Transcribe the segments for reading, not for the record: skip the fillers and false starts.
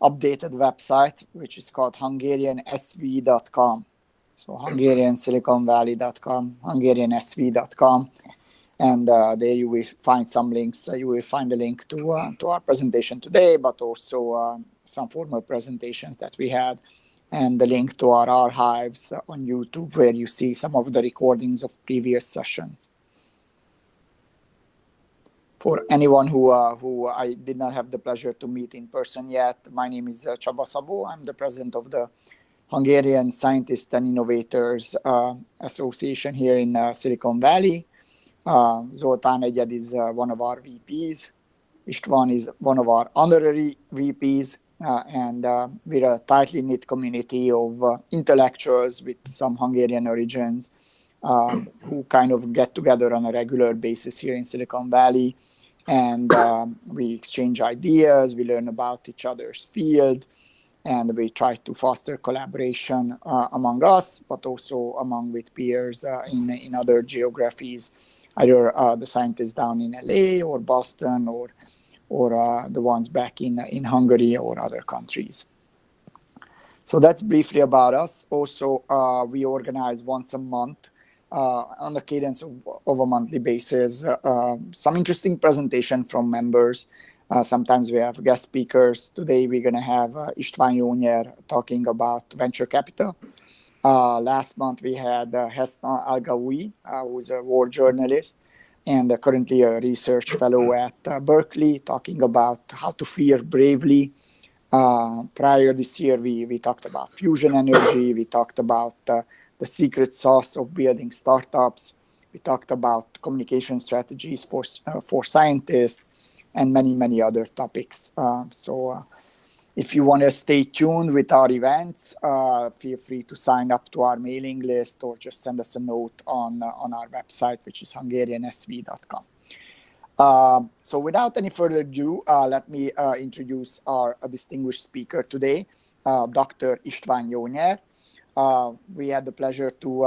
updated website, which is called HungarianSV.com. So HungarianSiliconValley.com, HungarianSV.com. And there you will find some links. You will find a link to our presentation today, but also some former presentations that we had, and the link to our archives on YouTube, where you see some of the recordings of previous sessions. For anyone who I did not have the pleasure to meet in person yet, my name is Csaba Szabó. I'm the president of the Hungarian Scientists and Innovators Association here in Silicon Valley. Zoltán Egyed is one of our VPs. Istvan is one of our honorary VPs. And we're a tightly knit community of intellectuals with some Hungarian origins who kind of get together on a regular basis here in Silicon Valley. And we exchange ideas, we learn about each other's field, and we try to foster collaboration among us, but also among with peers in other geographies, either the scientists down in LA or Boston or the ones back in Hungary or other countries. So that's briefly about us. Also, we organize once a month on the cadence of a monthly basis, some interesting presentation from members. Sometimes we have guest speakers. Today we're going to have Istvan Jonyer talking about venture capital. Last month we had Hesna Algaoui, who's a war journalist and currently a research fellow at Berkeley, talking about how to fear bravely. Prior this year, we talked about fusion energy. We talked about the secret sauce of building startups. We talked about communication strategies for scientists and many, many other topics. So if you want to stay tuned with our events, feel free to sign up to our mailing list or just send us a note on our website, which is HungarianSV.com. So without any further ado, let me introduce our distinguished speaker today, Dr. Istvan Jonyer. We had the pleasure to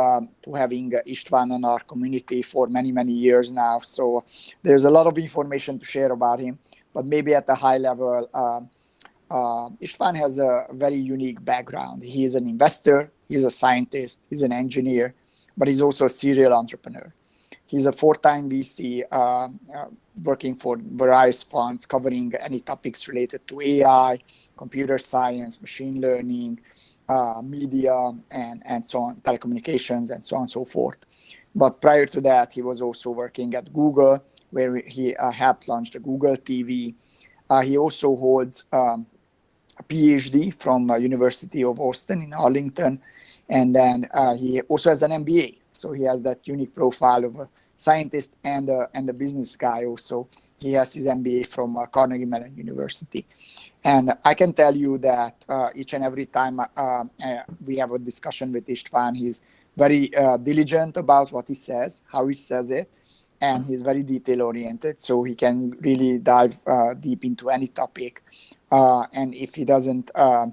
having Istvan on our community for many, many years now. So there's a lot of information to share about him, but maybe at a high level, Istvan has a very unique background. He is an investor, he's a scientist, he's an engineer, but he's also a serial entrepreneur. He's a four-time VC working for various funds covering any topics related to AI, computer science, machine learning, media, and so on, telecommunications, and so on and so forth. But prior to that, he was also working at Google, where he helped launch the Google TV. He also holds a PhD from University of Austin in Arlington, and then he also has an MBA. So he has that unique profile of a scientist and a business guy also. He has his MBA from Carnegie Mellon University. And I can tell you that each and every time we have a discussion with Istvan, he's very diligent about what he says, how he says it, and he's very detail-oriented, so he can really dive deep into any topic. And if he doesn't have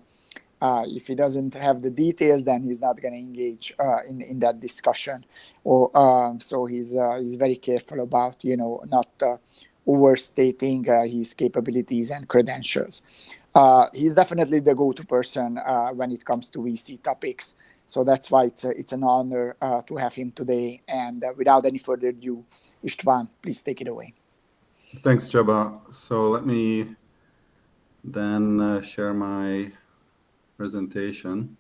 the details, then he's not going to engage in that discussion. So he's very careful about not overstating his capabilities and credentials. He's definitely the go-to person when it comes to VC topics. So that's why it's an honor to have him today. And without any further ado, Istvan, please take it away. Thanks, Csaba. So let me then share my presentation.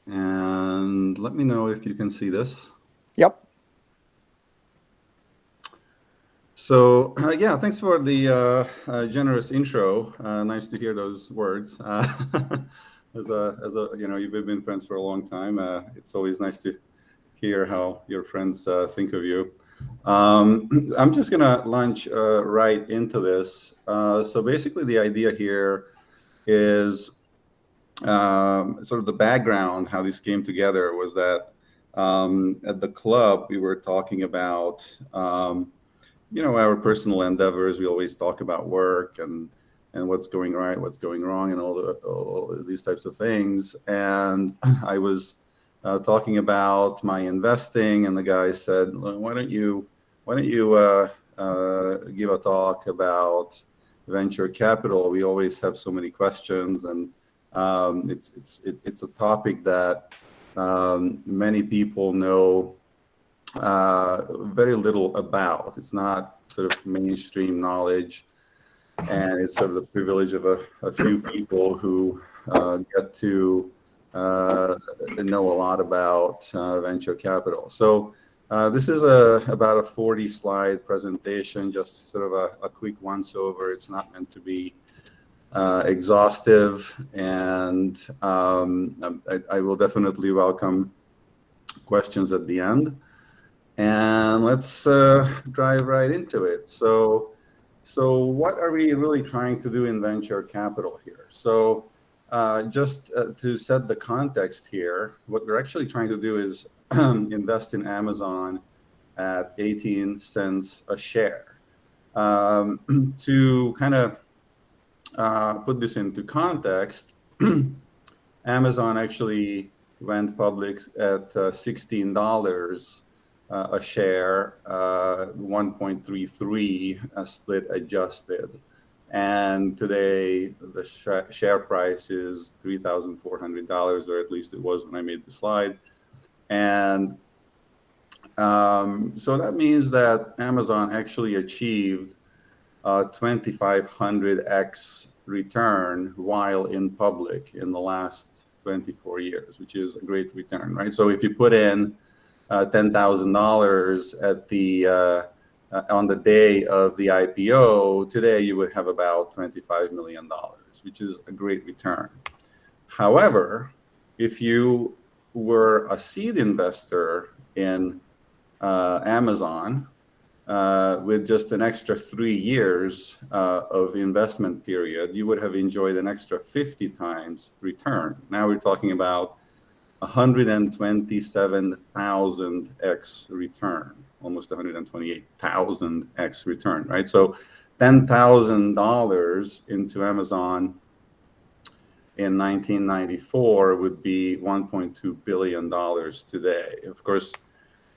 And let me know if you can see this. Yep. So yeah, thanks for the generous intro. Nice to hear those words. As you've been friends for a long time. It's always nice to hear how your friends think of you. I'm just gonna launch right into this. So basically, the idea here is sort of the background, how this came together was that at the club we were talking about our personal endeavors. We always talk about work and what's going right, what's going wrong, and all these types of things. And I was talking about my investing, and the guy said, "Why don't you give a talk about venture capital, we always have so many questions, and it's a topic that many people know very little about. It's not sort of mainstream knowledge, and it's sort of the privilege of a few people who get to know a lot about venture capital. So this is about a 40-slide presentation, just sort of a quick once-over. It's not meant to be exhaustive, and I will definitely welcome questions at the end. And let's dive right into it. So what are we really trying to do in venture capital here? So just to set the context here, what we're actually trying to do is invest in Amazon at 18 cents a share. To kind of put this into context, Amazon actually went public at $16 a share, 1.33 split adjusted. And today the share price is $3,400, or at least it was when I made the slide. And so that means that Amazon actually achieved a 2,500x return while in public in the last 24 years, which is a great return, right? So if you put in $10,000 at the on the day of the IPO, today you would have about $25 million, which is a great return. However, if you were a seed investor in Amazon with just an extra 3 years of investment period, you would have enjoyed an extra 50 times return. Now we're talking about 127,000x return, almost 128,000x return, right? So $10,000 into Amazon in 1994 would be $1.2 billion today. Of course,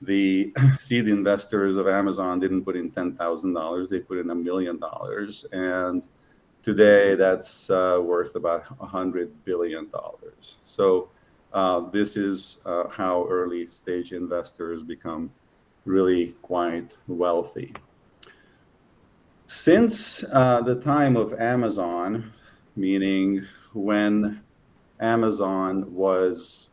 the seed investors of Amazon didn't put in $10,000, they put in $1 million. And today that's worth about $100 billion. So this is how early stage investors become really quite wealthy. Since the time of Amazon, meaning when Amazon was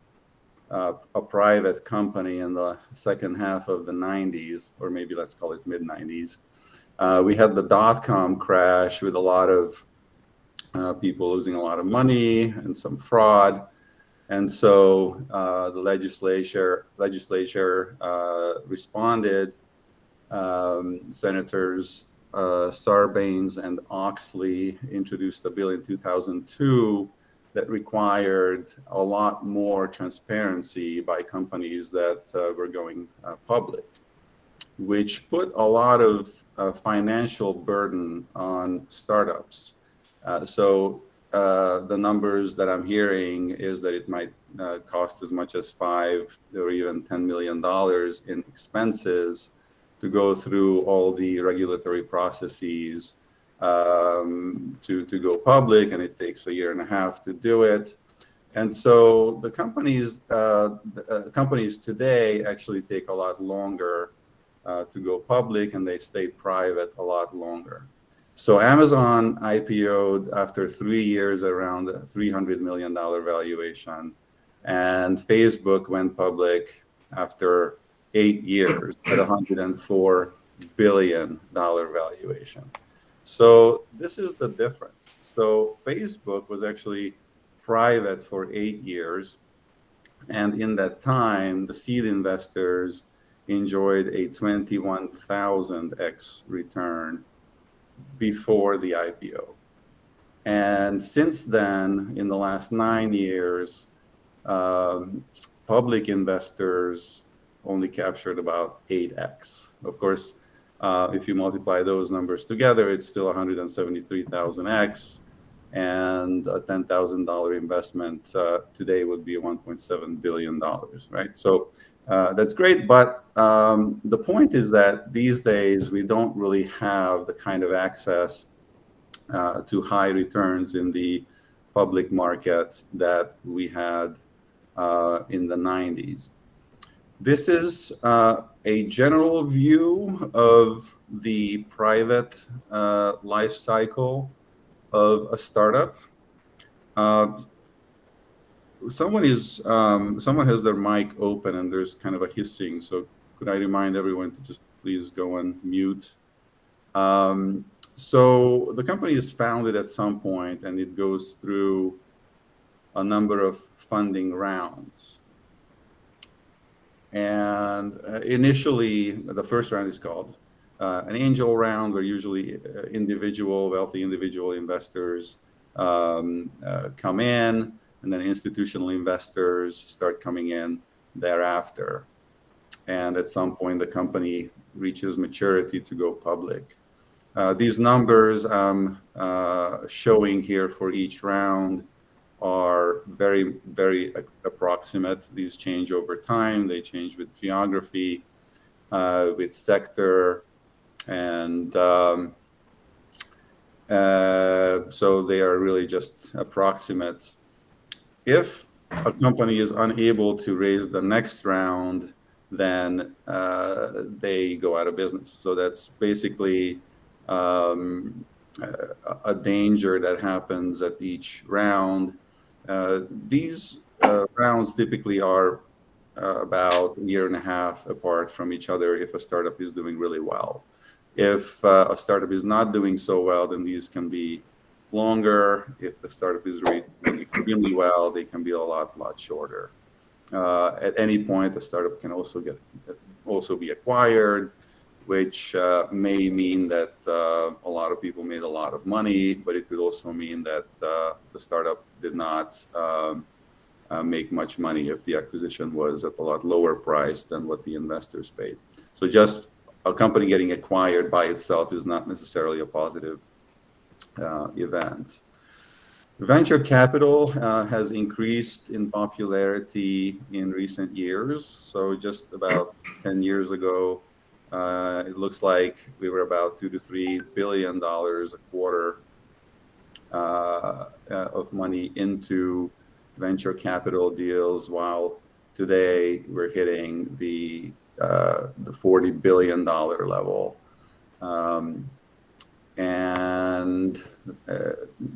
a private company in the second half of the 90s, or maybe let's call it mid-90s, we had the dot-com crash with a lot of people losing a lot of money and some fraud. And so the legislature responded. Senators Sarbanes and Oxley introduced a bill in 2002 that required a lot more transparency by companies that were going public, which put a lot of financial burden on startups. So the numbers that I'm hearing is that it might cost as much as $5 or even $10 million in expenses to go through all the regulatory processes to go public, and it takes 1.5 years to do it. And so the companies today actually take a lot longer to go public, and they stay private a lot longer. So Amazon IPO'd after 3 years around a $300 million valuation, and Facebook went public after 8 years at $104 billion valuation. So this is the difference. So Facebook was actually private for 8 years, and in that time, the seed investors enjoyed a 21,000x return before the IPO. And since then, in the last 9 years, public investors only captured about 8x. Of course, if you multiply those numbers together, it's still 173,000x, and a $10,000 investment today would be $1.7 billion, right? So that's great, but the point is that these days we don't really have the kind of access to high returns in the public market that we had in the 90s. This is a general view of the private life cycle of a startup. Someone has their mic open and there's kind of a hissing. So could I remind everyone to just please go on mute? So the company is founded at some point and it goes through a number of funding rounds. And initially, the first round is called an angel round, where usually wealthy individual investors come in, and then institutional investors start coming in thereafter. And at some point, the company reaches maturity to go public. These numbers showing here for each round are very, very approximate. These change over time. They change with geography, with sector, and so they are really just approximate. If a company is unable to raise the next round, then they go out of business. So that's basically a danger that happens at each round. These rounds typically are about a year and a half apart from each other if a startup is doing really well. If a startup is not doing so well, then these can be longer. If the startup is doing extremely well, they can be a lot shorter. At any point, the startup can also be acquired, which may mean that a lot of people made a lot of money, but it could also mean that the startup did not make much money if the acquisition was at a lot lower price than what the investors paid. So just a company getting acquired by itself is not necessarily a positive event. Venture capital has increased in popularity in recent years. So just about 10 years ago, it looks like we were about $2 to $3 billion a quarter of money into venture capital deals, while today we're hitting the $40 billion level. And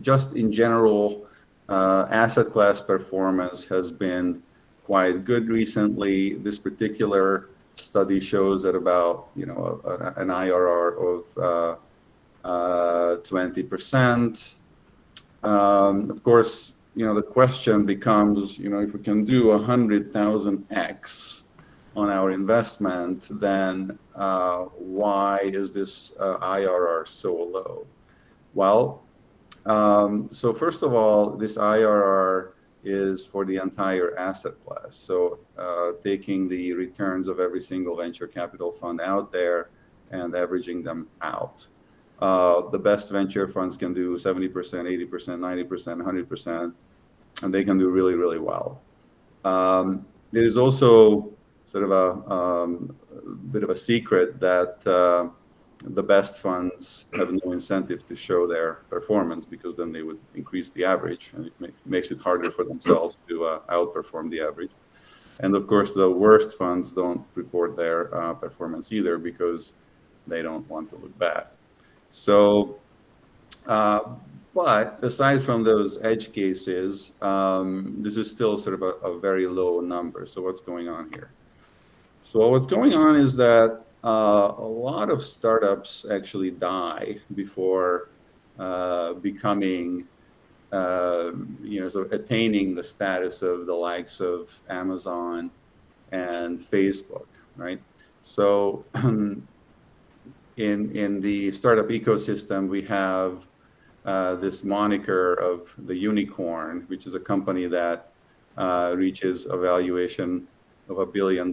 just in general, asset class performance has been quite good recently. This particular study shows that about an IRR of 20%. Of course, the question becomes, if we can do 100,000x on our investment, then why is this IRR so low? Well, so first of all, this IRR is for the entire asset class. So taking the returns of every single venture capital fund out there and averaging them out. The best venture funds can do 70%, 80%, 90%, 100%, and they can do really, really well. There is also sort of a bit of a secret that the best funds have no incentive to show their performance, because then they would increase the average, and it makes it harder for themselves to outperform the average. And of course, the worst funds don't report their performance either, because they don't want to look bad. So, but aside from those edge cases, this is still sort of a very low number. So what's going on here? So what's going on is that a lot of startups actually die before becoming, sort of attaining the status of the likes of Amazon and Facebook, right? So in the startup ecosystem, we have this moniker of the unicorn, which is a company that reaches a valuation of $1 billion.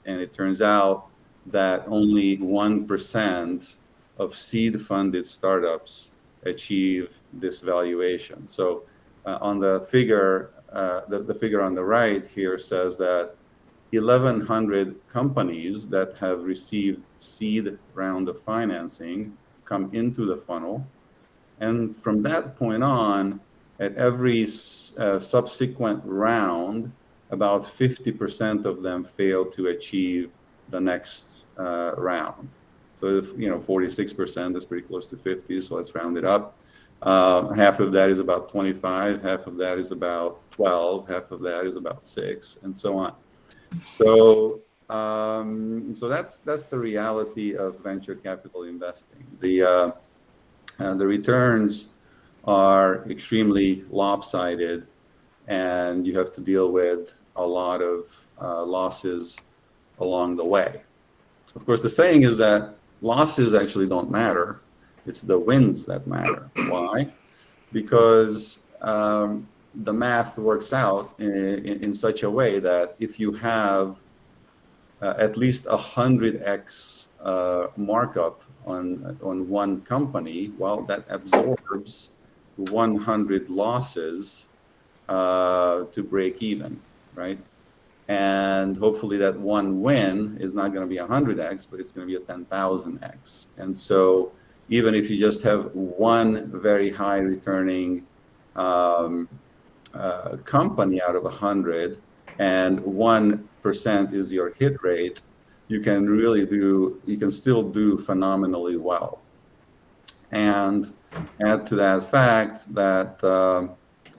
And it turns out that only 1% of seed-funded startups achieve this valuation. So on the figure, the figure on the right here says that 1,100 companies that have received seed round of financing come into the funnel. And from that point on, at every subsequent round, about 50% of them fail to achieve the next round. So if 46% is pretty close to 50, so let's round it up. Half of that is about 25, half of that is about 12, half of that is about 6, and so on. So that's the reality of venture capital investing. The returns are extremely lopsided, and you have to deal with a lot of losses along the way. Of course, the saying is that losses actually don't matter. It's the wins that matter. Why? Because the math works out in such a way that if you have at least 100x markup on one company, well, that absorbs 100 losses to break even, right? And hopefully that one win is not going to be 100x, but it's going to be a 10,000x. And so even if you just have one very high returning company out of 100 and 1% is your hit rate, you can still do phenomenally well. And add to that fact that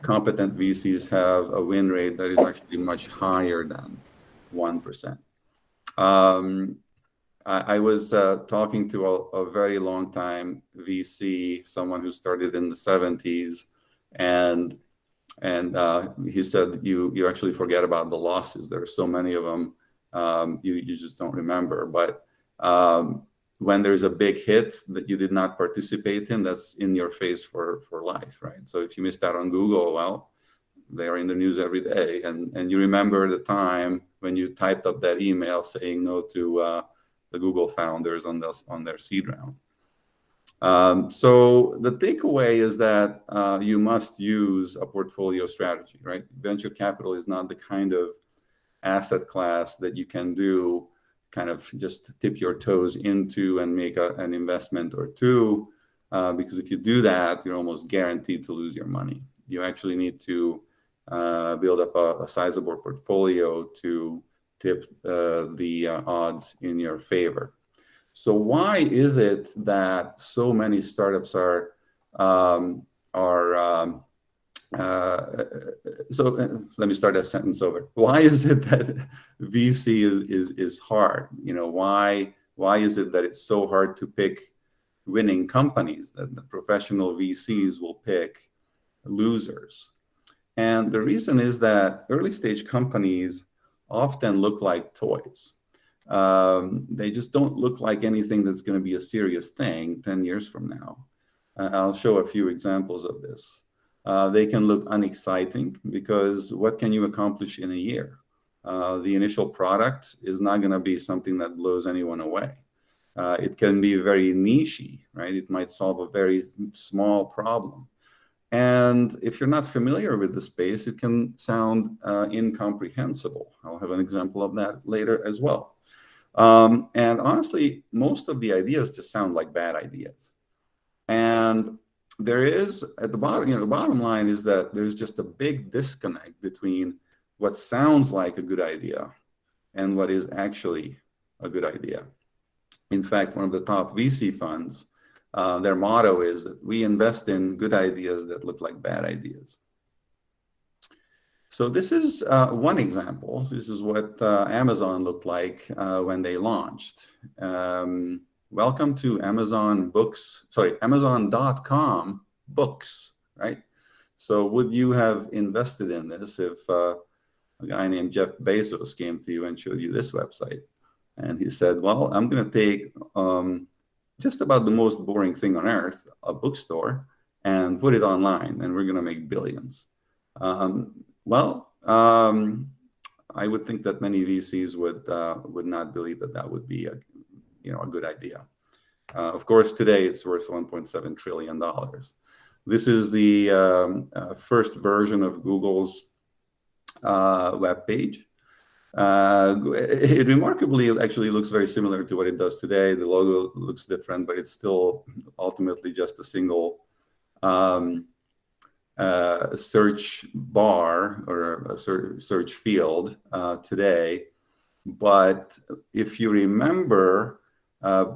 competent VCs have a win rate that is actually much higher than 1%. I was talking to a very long time VC, someone who started in the 70s, and he said, you actually forget about the losses. There are so many of them, you just don't remember. But when there's a big hit that you did not participate in, that's in your face for life, right? So if you missed out on Google, well, they are in the news every day. And you remember the time when you typed up that email saying no to the Google founders on their seed round. So the takeaway is that you must use a portfolio strategy, right? Venture capital is not the kind of asset class that you can do kind of just dip your toes into and make an investment or two, because if you do that, you're almost guaranteed to lose your money. You actually need to build up a sizable portfolio to tip the odds in your favor. So why is it that so many startups are so let me start that sentence over. Why is it that VC is hard? Why is it that it's so hard to pick winning companies, that the professional VCs will pick losers? And the reason is that early stage companies often look like toys. They just don't look like anything that's going to be a serious thing 10 years from now. I'll show a few examples of this. They can look unexciting because what can you accomplish in a year? The initial product is not going to be something that blows anyone away. It can be very niche-y, right? It might solve a very small problem. And if you're not familiar with the space, it can sound incomprehensible. I'll have an example of that later as well. And honestly, most of the ideas just sound like bad ideas. And there is, at the bottom, the bottom line is that there's just a big disconnect between what sounds like a good idea and what is actually a good idea. In fact, one of the top VC funds, their motto is that we invest in good ideas that look like bad ideas. So this is one example. This is what Amazon looked like when they launched. Welcome to Amazon.com books, right? So would you have invested in this if a guy named Jeff Bezos came to you and showed you this website? And he said, well, I'm going to take just about the most boring thing on earth, a bookstore, and put it online, and we're going to make billions. I would think that many VCs would not believe that would be a good idea. Of course, today it's worth $1.7 trillion. This is the first version of Google's web page. It remarkably actually looks very similar to what it does today. The logo looks different, but it's still ultimately just a single search bar or a search field today. But if you remember,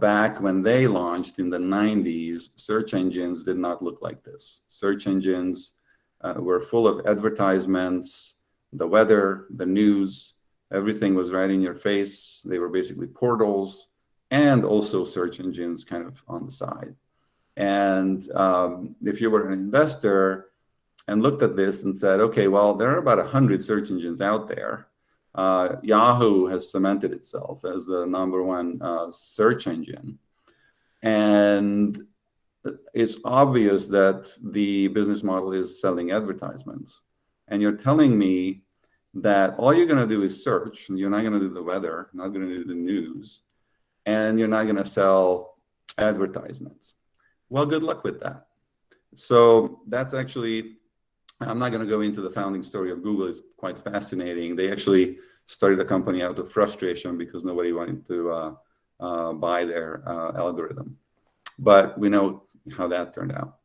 back when they launched in the 90s, search engines did not look like this. Search engines were full of advertisements, the weather, the news, everything was right in your face. They were basically portals and also search engines kind of on the side. And if you were an investor and looked at this and said, okay, well, there are about 100 search engines out there. Yahoo has cemented itself as the #1 search engine. And it's obvious that the business model is selling advertisements. And you're telling me that all you're going to do is search. You're not going to do the weather, not going to do the news, and you're not going to sell advertisements. Well, good luck with that. So that's actually, I'm not going to go into the founding story of Google. It's quite fascinating. They actually started a company out of frustration because nobody wanted to buy their algorithm. But we know how that turned out.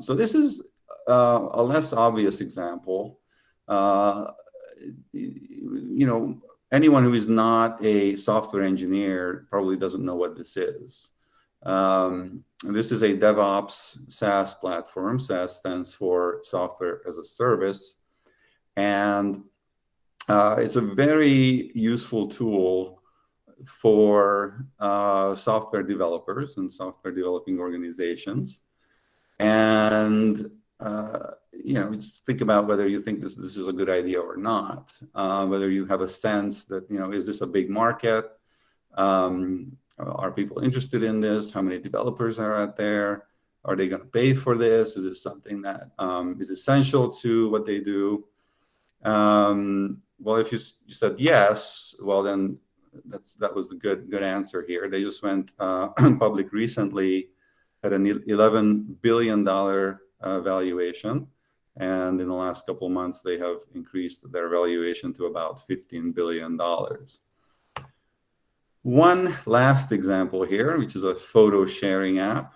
So this is a less obvious example. Anyone who is not a software engineer probably doesn't know what this is. This is a DevOps SaaS platform. SaaS stands for Software as a Service. And it's a very useful tool for software developers and software developing organizations. And just think about whether you think this is a good idea or not. Whether you have a sense that, is this a big market? Are people interested in this? How many developers are out there? Are they going to pay for this? Is it something that is essential to what they do? Well, if you said yes, well, then that was the good answer here. They just went public recently at an $11 billion valuation. And in the last couple of months, they have increased their valuation to about $15 billion. One last example here, which is a photo sharing app,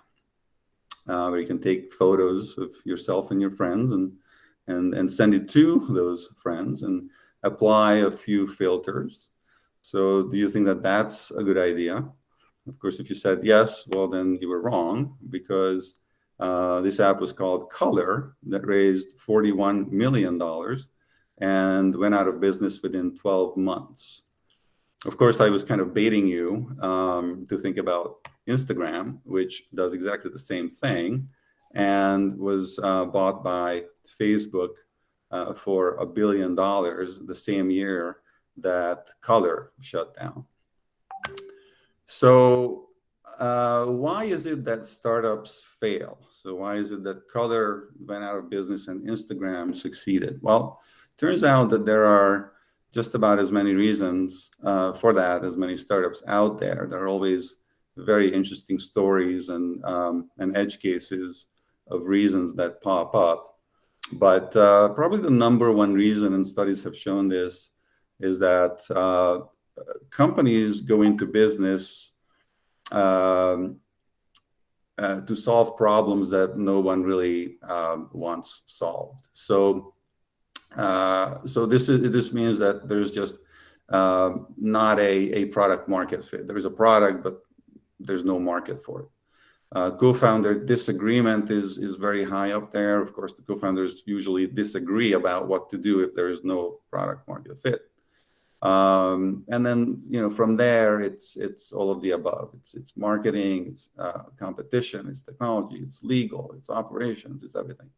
where you can take photos of yourself and your friends and send it to those friends and apply a few filters. So do you think that that's a good idea? Of course, if you said yes, well, then you were wrong, because this app was called Color, that raised $41 million and went out of business within 12 months. Of course, I was kind of baiting you to think about Instagram, which does exactly the same thing and was bought by Facebook for $1 billion the same year that Color shut down. So why is it that startups fail? So why is it that Color went out of business and Instagram succeeded? Well, turns out that there are just about as many reasons for that, as many startups out there. There are always very interesting stories and edge cases of reasons that pop up. But probably the #1 reason, and studies have shown this, is that companies go into business to solve problems that no one really wants solved. So this means that there's just not a product market fit. There is a product, but there's no market for it. Co-founder disagreement is very high up there. Of course, the co-founders usually disagree about what to do if there is no product market fit. And then, from there, it's all of the above. It's marketing, it's competition, it's technology, it's legal, it's operations, it's everything.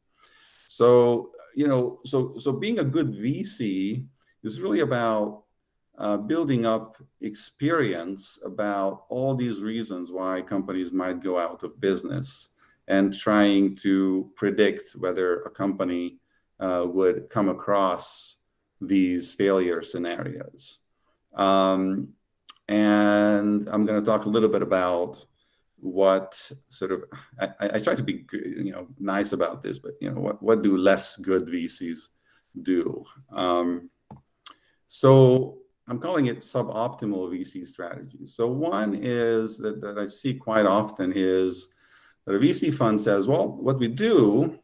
So, so being a good VC is really about building up experience about all these reasons why companies might go out of business and trying to predict whether a company would come across these failure scenarios. And I'm going to talk a little bit about what sort of, I try to be, nice about this, but, what do less good VCs do? So I'm calling it suboptimal VC strategies. So one is that I see quite often is that a VC fund says, well, what we do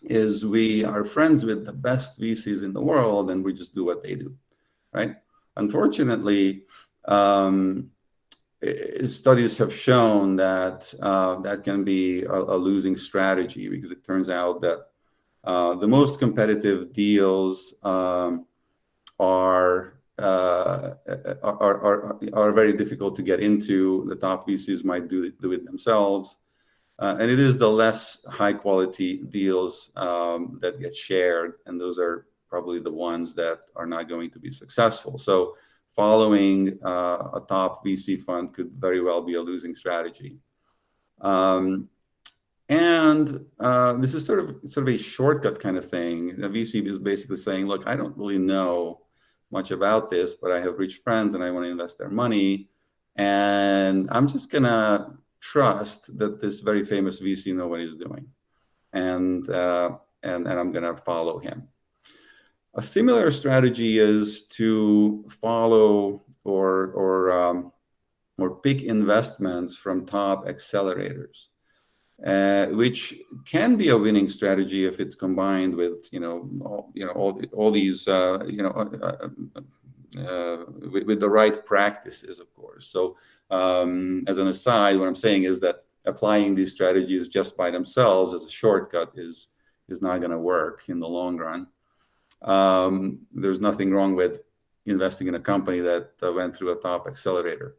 is we are friends with the best VCs in the world and we just do what they do, right? Unfortunately, studies have shown that that can be a losing strategy, because it turns out that the most competitive deals are very difficult to get into. The top VCs might do it themselves. And it is the less high quality deals that get shared, and those are probably the ones that are not going to be successful. So following a top VC fund could very well be a losing strategy. And this is sort of a shortcut kind of thing. The VC is basically saying, look, I don't really know much about this, but I have rich friends and I want to invest their money, and I'm just gonna trust that this very famous VC knows what he's doing, and I'm going to follow him. A similar strategy is to follow or pick investments from top accelerators, which can be a winning strategy if it's combined with all these with the right practices, of course. So as an aside, what I'm saying is that applying these strategies just by themselves as a shortcut is not going to work in the long run. There's nothing wrong with investing in a company that went through a top accelerator.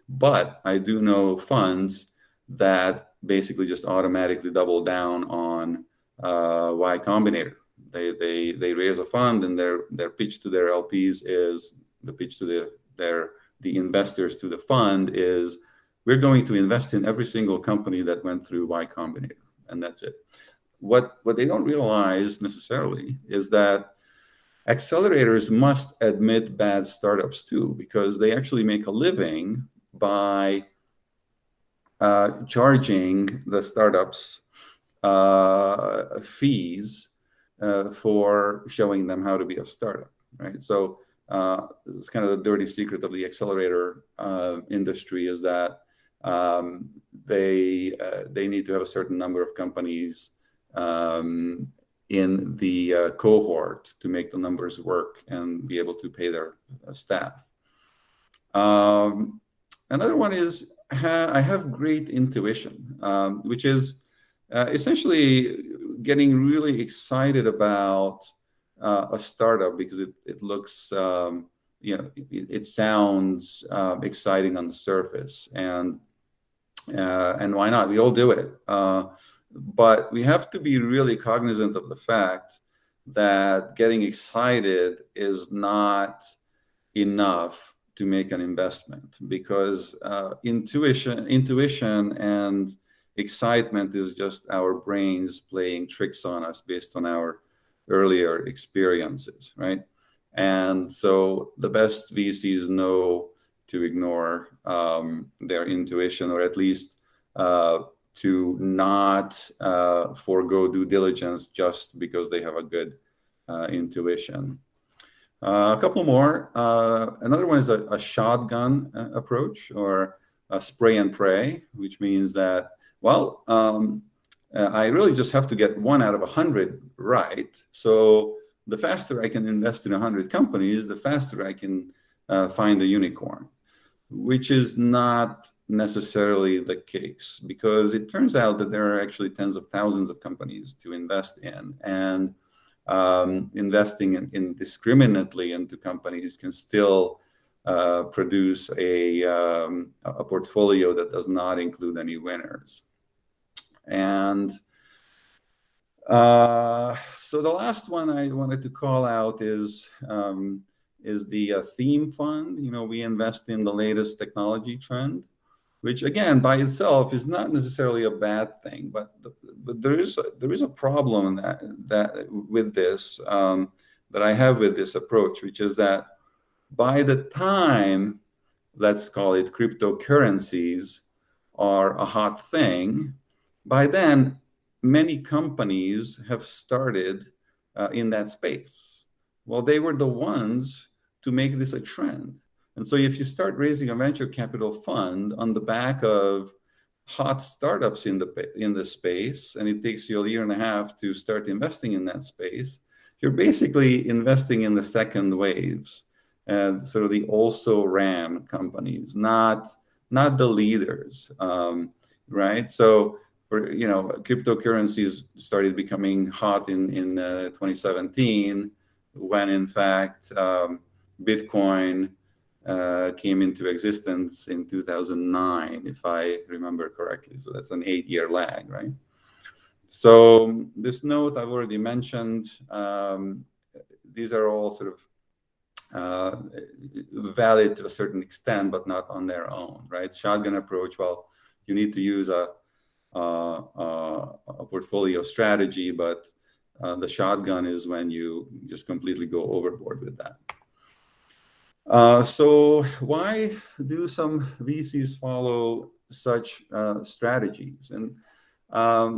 But I do know funds that basically just automatically double down on Y Combinator. They raise a fund, and their pitch to their LPs is the pitch to the investors to the fund is, we're going to invest in every single company that went through Y Combinator, and that's it. What they don't realize necessarily is that accelerators must admit bad startups too, because they actually make a living by charging the startups fees for showing them how to be a startup, right? So it's kind of the dirty secret of the accelerator industry, is that they need to have a certain number of companies in the cohort to make the numbers work and be able to pay their staff. Another one is, I have great intuition, which is essentially getting really excited about a startup because it looks, it sounds exciting on the surface, and why not? We all do it. But we have to be really cognizant of the fact that getting excited is not enough to make an investment, because intuition and excitement is just our brains playing tricks on us based on our earlier experiences, right? And so the best VCs know to ignore their intuition, or at least to not forego due diligence just because they have a good intuition. A couple more. Another one is a shotgun approach, or a spray and pray, which means that, well, I really just have to get 1 out of 100 right. So the faster I can invest in 100 companies, the faster I can find a unicorn, which is not necessarily the case, because it turns out that there are actually tens of thousands of companies to invest in, and investing indiscriminately into companies can still produce a portfolio that does not include any winners. And so the last one I wanted to call out is the theme fund. We invest in the latest technology trend, which again by itself is not necessarily a bad thing, but there is a problem that with this that I have with this approach, which is that by the time, let's call it, cryptocurrencies are a hot thing, by then many companies have started in that space. Well, they were the ones to make this a trend. And so if you start raising a venture capital fund on the back of hot startups in the space, and it takes you a year and a half to start investing in that space, you're basically investing in the second waves, and sort of the also ran companies, not the leaders, right? So cryptocurrencies started becoming hot in 2017, when in fact Bitcoin came into existence in 2009, if I remember correctly. So that's an 8-year lag, right? So this note I've already mentioned. These are all sort of valid to a certain extent, but not on their own, right? Shotgun approach, well, you need to use a portfolio strategy, but the shotgun is when you just completely go overboard with that. So why do some VCs follow such strategies? And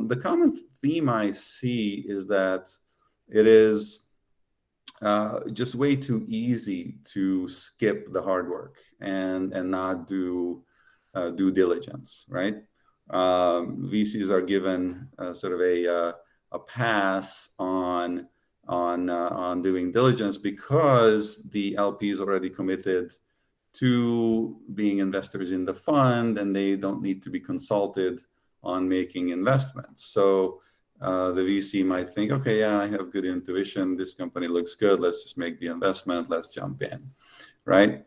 the common theme I see is that it is just way too easy to skip the hard work and not do due diligence, right? VCs are given sort of a pass on doing diligence because the LPs already committed to being investors in the fund, and they don't need to be consulted on making investments. So the VC might think, okay, yeah, I have good intuition. This company looks good. Let's just make the investment. Let's jump in, right?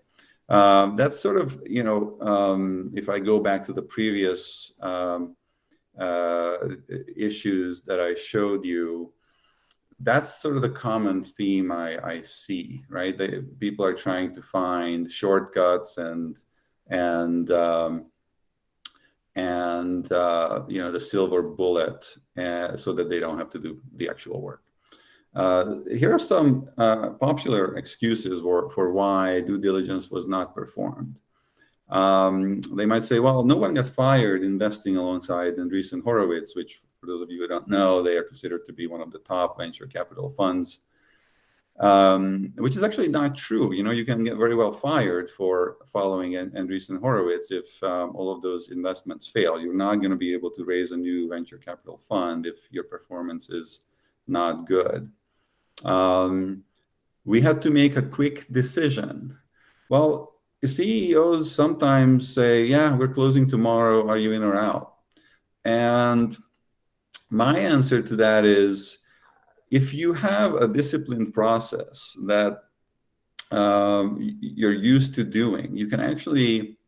That's sort of, if I go back to the previous issues that I showed you, that's sort of the common theme I see, right? People are trying to find shortcuts and the silver bullet, so that they don't have to do the actual work. Here are some popular excuses for why due diligence was not performed. They might say, well, no one got fired investing alongside Andreessen Horowitz, which, for those of you who don't know, they are considered to be one of the top venture capital funds, which is actually not true. You can get very well fired for following Andreessen Horowitz if all of those investments fail. You're not going to be able to raise a new venture capital fund if your performance is not good. We had to make a quick decision. Well, CEOs sometimes say, yeah, we're closing tomorrow. Are you in or out? And my answer to that is, if you have a disciplined process that you're used to doing, you can actually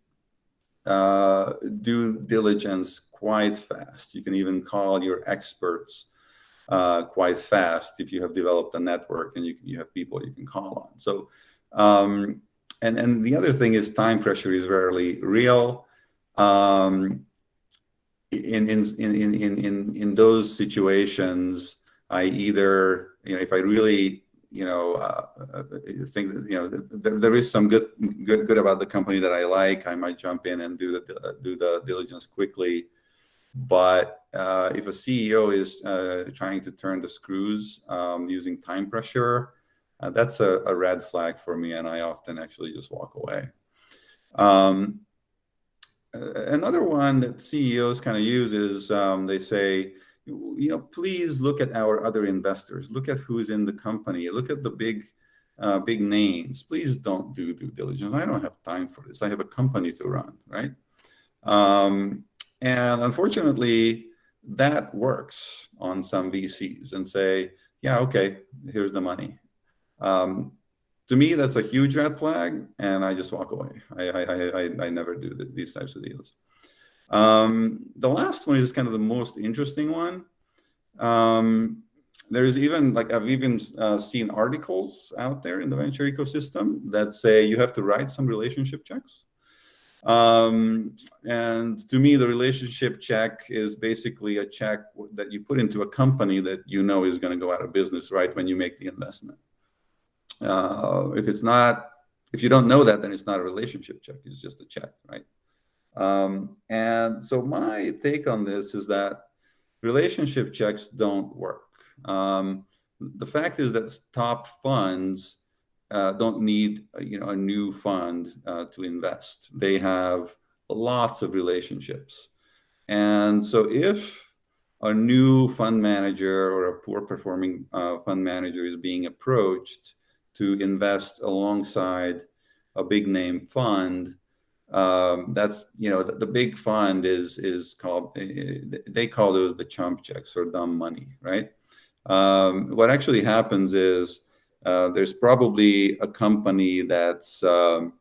do diligence quite fast. You can even call your experts quite fast if you have developed a network and you have people you can call on. So, and the other thing is, time pressure is rarely real. In those situations, I either, if I really, think that, there is some good about the company that I like, I might jump in and do the diligence quickly. But if a CEO is trying to turn the screws using time pressure, that's a red flag for me, and I often actually just walk away. Another one that CEOs kind of use is they say, please look at our other investors. Look at who's in the company. Look at the big names. Please don't do due diligence. I don't have time for this. I have a company to run, right? And unfortunately, that works on some VCs and say, yeah, okay, here's the money. To me, that's a huge red flag, and I just walk away. I never do these types of deals. The last one is kind of the most interesting one. There's even, I've even seen articles out there in the venture ecosystem that say you have to write some relationship checks. And to me, the relationship check is basically a check that you put into a company that is going to go out of business right when you make the investment. If you don't know that, then it's not a relationship check. It's just a check, right? And so my take on this is that relationship checks don't work. The fact is that top funds don't need a new fund to invest. They have lots of relationships. And so if a new fund manager or a poor performing fund manager is being approached to invest alongside a big name fund, that's the big fund is called, they call those the chump checks or dumb money, right? What actually happens is there's probably a company that's on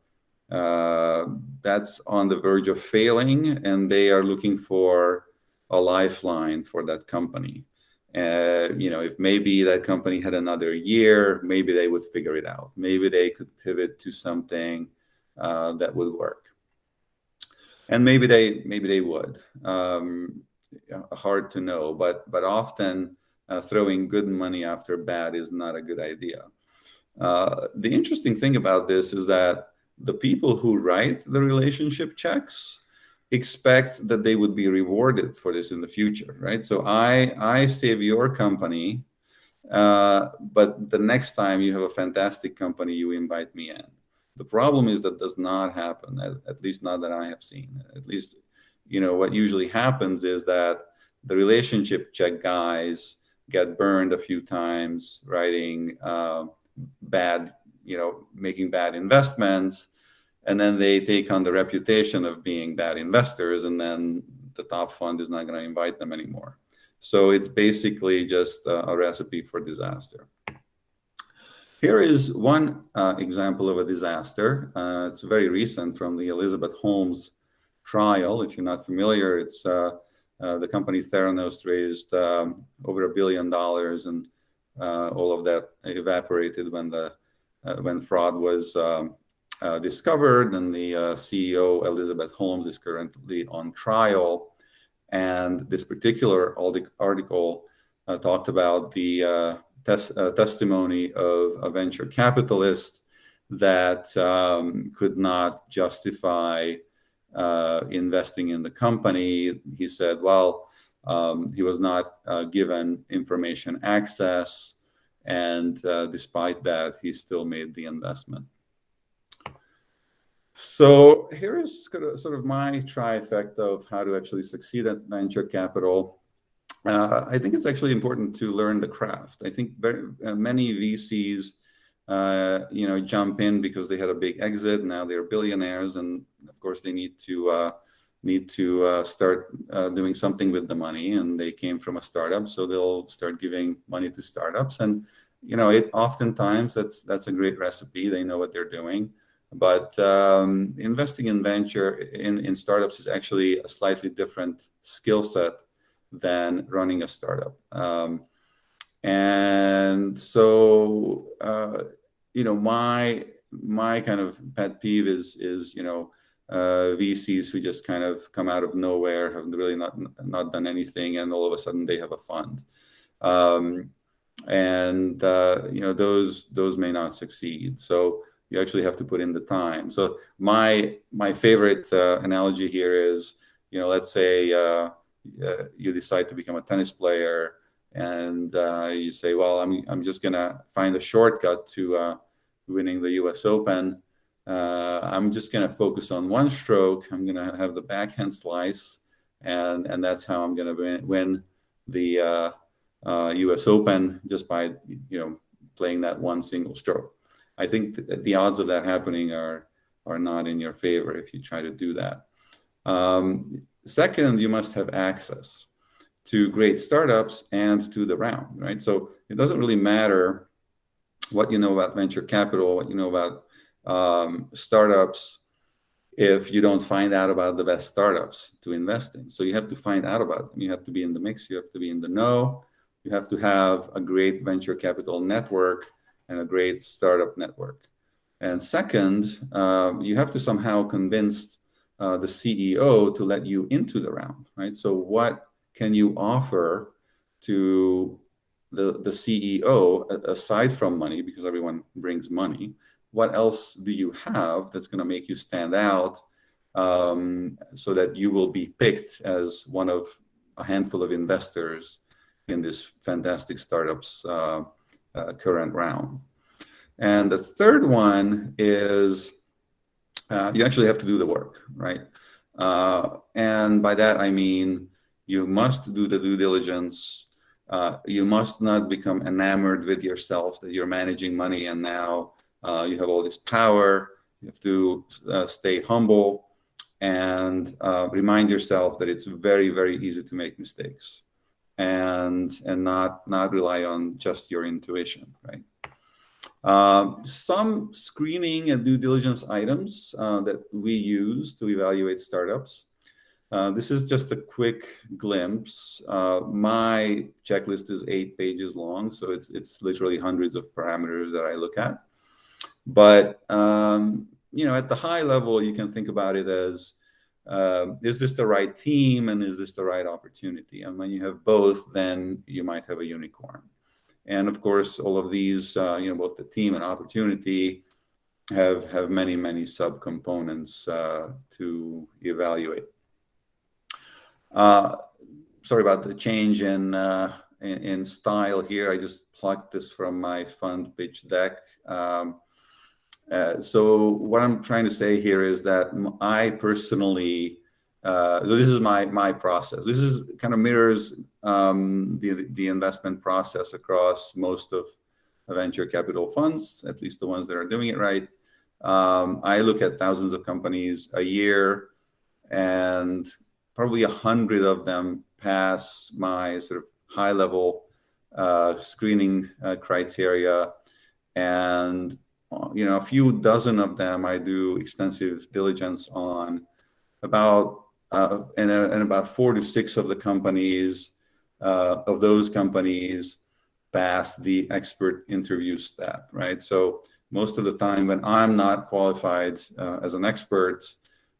the verge of failing, and they are looking for a lifeline for that company. If maybe that company had another year, maybe they would figure it out. Maybe they could pivot to something that would work, and maybe they would. Hard to know, but often throwing good money after bad is not a good idea. The interesting thing about this is that the people who write the relationship checks expect that they would be rewarded for this in the future, right? So I save your company, but the next time you have a fantastic company, you invite me in. The problem is that does not happen, at least not that I have seen. At least, what usually happens is that the relationship check guys get burned a few times writing bad, making bad investments, and then they take on the reputation of being bad investors, and then the top fund is not going to invite them anymore. So it's basically just a recipe for disaster. Here is one example of a disaster. It's very recent, from the Elizabeth Holmes trial. If you're not familiar, it's the company Theranos raised over $1 billion, and all of that evaporated when fraud was discovered, and the CEO, Elizabeth Holmes, is currently on trial. And this particular article talked about the testimony of a venture capitalist that could not justify investing in the company. He said, well, he was not given information access, and despite that, he still made the investment. So here is sort of my trifecta of how to actually succeed at venture capital. I think it's actually important to learn the craft. I think many VCs, jump in because they had a big exit. Now they're billionaires, and of course they need to start doing something with the money. And they came from a startup, so they'll start giving money to startups. And oftentimes that's a great recipe. They know what they're doing. But investing in venture in startups is actually a slightly different skill set than running a startup. And so, my kind of pet peeve is VCs who just kind of come out of nowhere, have really not done anything, and all of a sudden they have a fund. Those may not succeed. So you actually have to put in the time. So my favorite analogy here is, let's say you decide to become a tennis player, and you say, well, I'm just gonna find a shortcut to winning the U.S. Open. I'm just gonna focus on one stroke. I'm gonna have the backhand slice, and that's how I'm gonna win the U.S. Open, just by playing that one single stroke. I think the odds of that happening are not in your favor if you try to do that. Second, you must have access to great startups and to the round, right? So it doesn't really matter what you know about venture capital, what you know about startups, if you don't find out about the best startups to invest in. So you have to find out about them. You have to be in the mix. You have to be in the know. You have to have a great venture capital network and a great startup network. And second, you have to somehow convince the CEO to let you into the round, right? So what can you offer to the CEO aside from money, because everyone brings money? What else do you have that's going to make you stand out, so that you will be picked as one of a handful of investors in this fantastic startup's current round? And the third one is you actually have to do the work, right? And by that, I mean, you must do the due diligence. You must not become enamored with yourself that you're managing money and now you have all this power. You have to stay humble and remind yourself that it's very, very easy to make mistakes, and not rely on just your intuition, right? Some screening and due diligence items that we use to evaluate startups. This is just a quick glimpse. My checklist is 8 pages long, so it's literally hundreds of parameters that I look at. But at the high level, you can think about it as, is this the right team and is this the right opportunity? And when you have both, then you might have a unicorn. And of course, all of these, both the team and opportunity have many, many subcomponents to evaluate. Sorry about the change in style here. I just plucked this from my fund pitch deck. So what I'm trying to say here is that I personally, this is my process. This is kind of mirrors the investment process across most of venture capital funds, at least the ones that are doing it right. I look at thousands of companies a year, and probably 100 of them pass my sort of high-level screening criteria, and a few dozen of them I do extensive diligence on. About and about 4 to 6 of the companies, of those companies, pass the expert interview step, right? So most of the time when I'm not qualified as an expert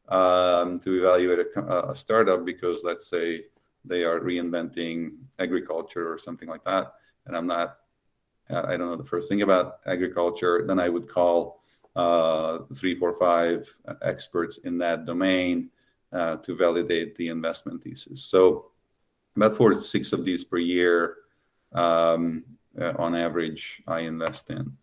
to evaluate a startup, because let's say they are reinventing agriculture or something like that, and I don't know the first thing about agriculture, then I would call 3, 4, 5 experts in that domain to validate the investment thesis. So about 4 to 6 of these per year, on average, I invest in.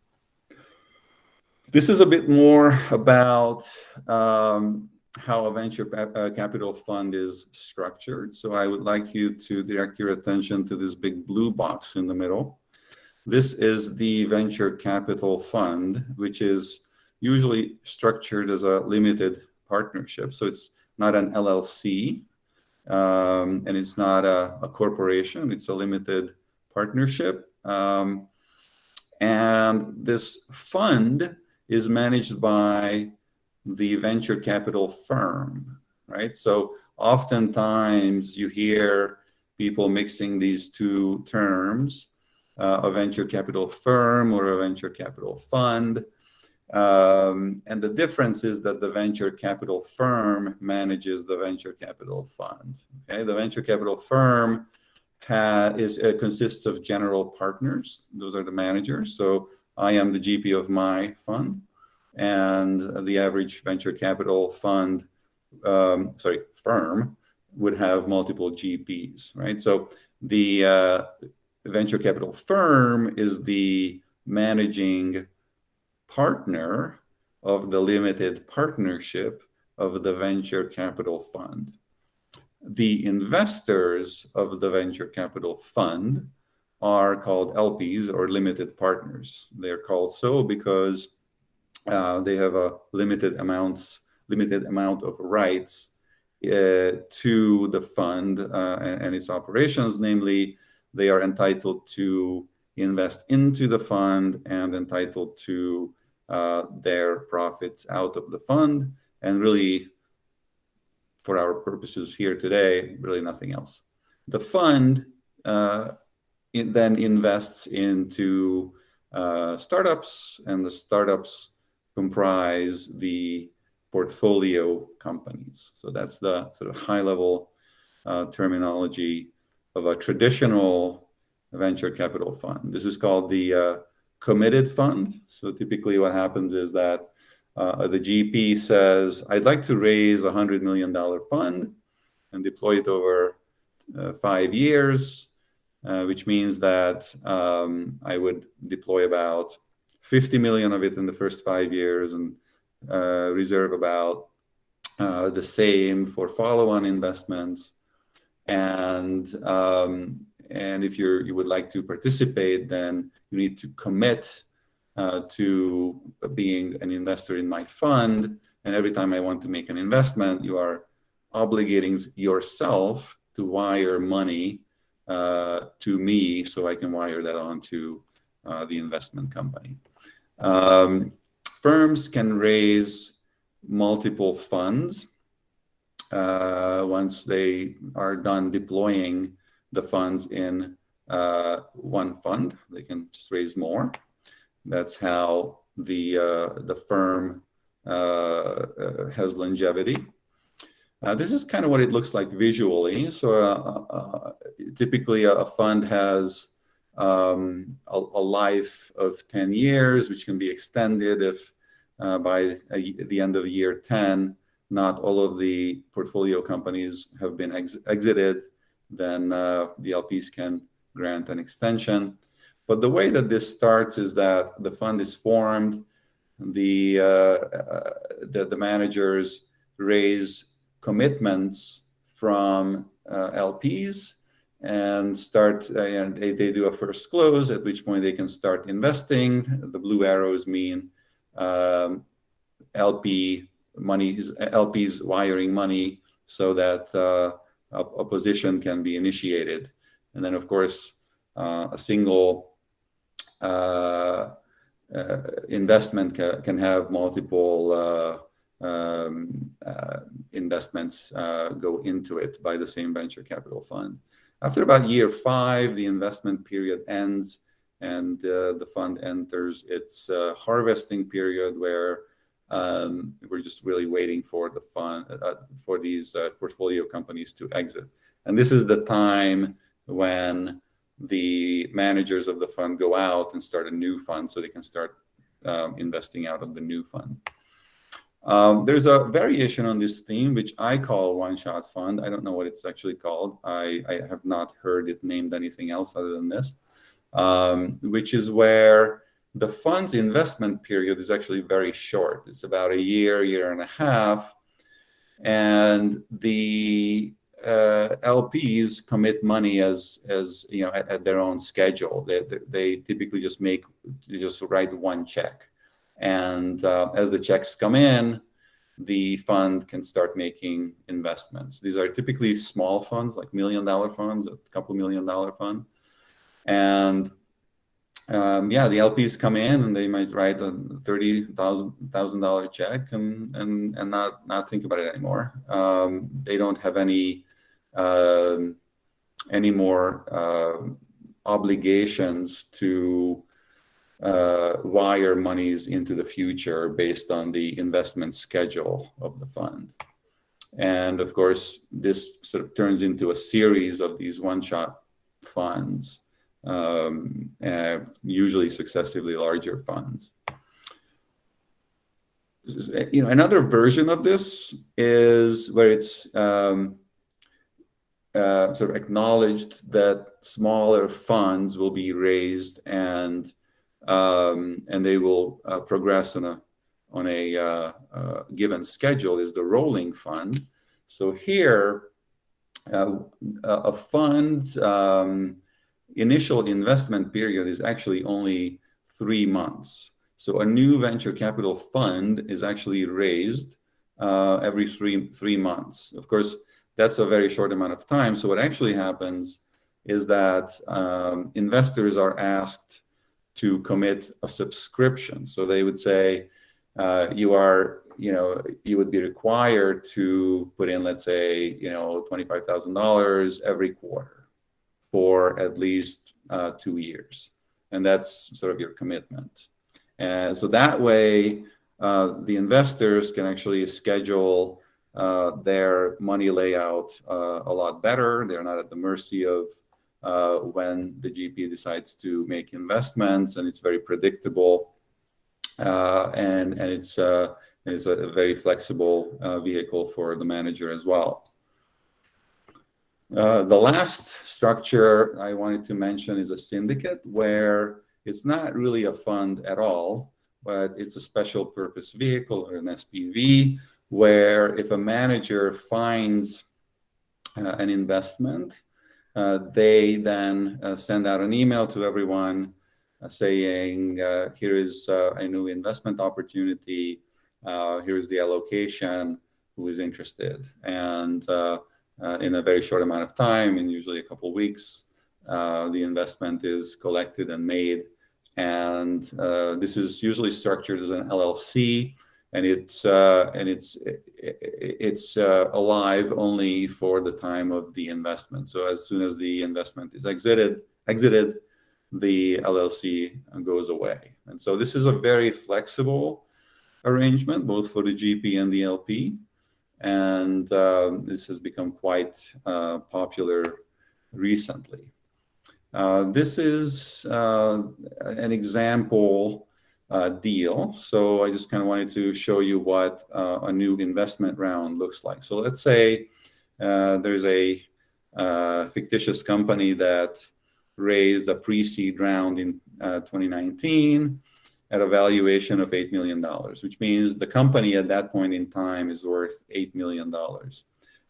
This is a bit more about how a venture capital fund is structured. So I would like you to direct your attention to this big blue box in the middle. This is the venture capital fund, which is usually structured as a limited partnership. So it's not an LLC, and it's not a corporation. It's a limited partnership. And this fund is managed by the venture capital firm, right? So oftentimes you hear people mixing these two terms, a venture capital firm or a venture capital fund. And the difference is that the venture capital firm manages the venture capital fund. Okay, the venture capital firm consists of general partners. Those are the managers. So I am the GP of my fund, and the average venture capital fund, firm, would have multiple GPs, right? So the venture capital firm is the managing partner of the limited partnership of the venture capital fund. The investors of the venture capital fund are called LPs, or limited partners. They're called so because they have a limited amount of rights to the fund and its operations. Namely, they are entitled to invest into the fund and entitled to their profits out of the fund, and really, for our purposes here today, really nothing else. The fund then invests into startups, and the startups comprise the portfolio companies. So that's the sort of high-level terminology of a traditional venture capital fund. This is called the committed fund. So typically what happens is that the GP says, I'd like to raise $100 million fund and deploy it over 5 years, which means that I would deploy about 50 million of it in the first 5 years, and reserve about the same for follow-on investments. And if you would like to participate, then you need to commit to being an investor in my fund. And every time I want to make an investment, you are obligating yourself to wire money to me, so I can wire that on to the investment company. Firms can raise multiple funds. Once they are done deploying the funds in one fund, they can just raise more. That's how the firm has longevity. This is kind of what it looks like visually. So typically a fund has a life of 10 years, which can be extended if by the end of year 10, not all of the portfolio companies have been exited, then the LPs can grant an extension. But the way that this starts is that the fund is formed, the managers raise commitments from LPs and start, and they do a first close, at which point they can start investing. The blue arrows mean LPs wiring money so that a position can be initiated. And then, of course, a single investment can have multiple investments go into it by the same venture capital fund. After about year 5, the investment period ends, and the fund enters its harvesting period, where we're just really waiting for the fund for these portfolio companies to exit. And this is the time when the managers of the fund go out and start a new fund, so they can start investing out of the new fund. There's a variation on this theme, which I call OneShot Fund. I don't know what it's actually called. I have not heard it named anything else other than this, which is where the fund's investment period is actually very short. It's about a year and a half, and the LPs commit money as you know, at their own schedule. They typically just write one check, and as the checks come in, the fund can start making investments. These are typically small funds, like $1 million funds, a couple $1 million fund, and yeah, the LPs come in and they might write a $30,000 check and not think about it anymore. They don't have any more obligations to wire monies into the future based on the investment schedule of the fund. And of course, this sort of turns into a series of these one-shot funds, usually successively larger funds. You know, another version of this is where it's sort of acknowledged that smaller funds will be raised, and they will progress on a given schedule, is the rolling fund. So here, a fund's initial investment period is actually only 3 months. So a new venture capital fund is actually raised every three months. Of course, that's a very short amount of time. So what actually happens is that investors are asked to commit a subscription. So they would say, you would be required to put in, let's say, $25,000 every quarter for at least 2 years. And that's sort of your commitment. And so that way, the investors can actually schedule their money layout a lot better. They're not at the mercy of when the GP decides to make investments, and it's very predictable, and it's a very flexible vehicle for the manager as well. The last structure I wanted to mention is a syndicate, where it's not really a fund at all, but it's a special purpose vehicle or an SPV, where if a manager finds an investment, they then send out an email to everyone saying, here is a new investment opportunity, here is the allocation, who is interested. And in a very short amount of time, in usually a couple of weeks, the investment is collected and made. And this is usually structured as an LLC, and it's alive only for the time of the investment. So as soon as the investment is exited, the LLC goes away. And so this is a very flexible arrangement, both for the GP and the LP. And this has become quite popular recently. This is an example deal. So I just kind of wanted to show you what a new investment round looks like. So let's say there's a fictitious company that raised a pre-seed round in 2019 at a valuation of $8 million, which means the company at that point in time is worth $8 million.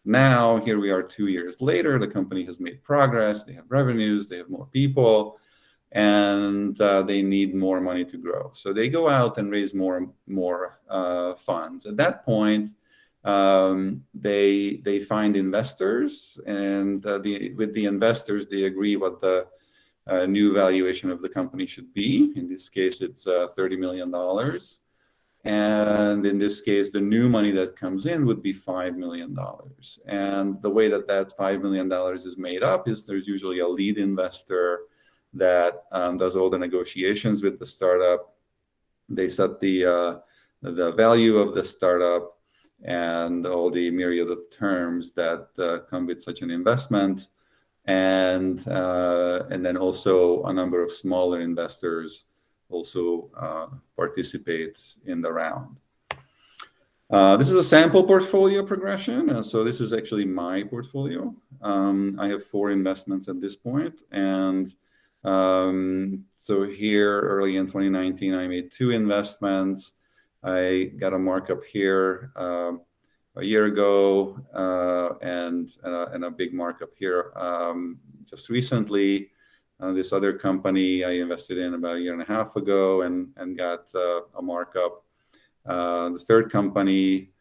Now, here we are 2 years later, the company has made progress, they have revenues, they have more people, and they need more money to grow. So they go out and raise more funds. At that point, they find investors, and with the investors, they agree what the new valuation of the company should be. In this case, it's $30 million. And in this case, the new money that comes in would be $5 million. And the way that $5 million is made up is there's usually a lead investor that does all the negotiations with the startup. They set the value of the startup and all the myriad of terms that come with such an investment. And then also a number of smaller investors also participate in the round. This is a sample portfolio progression. So this is actually my portfolio. I have 4 investments at this point. And so here early in 2019, I made 2 investments. I got a markup here a year ago and a big markup here just recently. This other company I invested in about a year and a half ago and got a markup. The third company,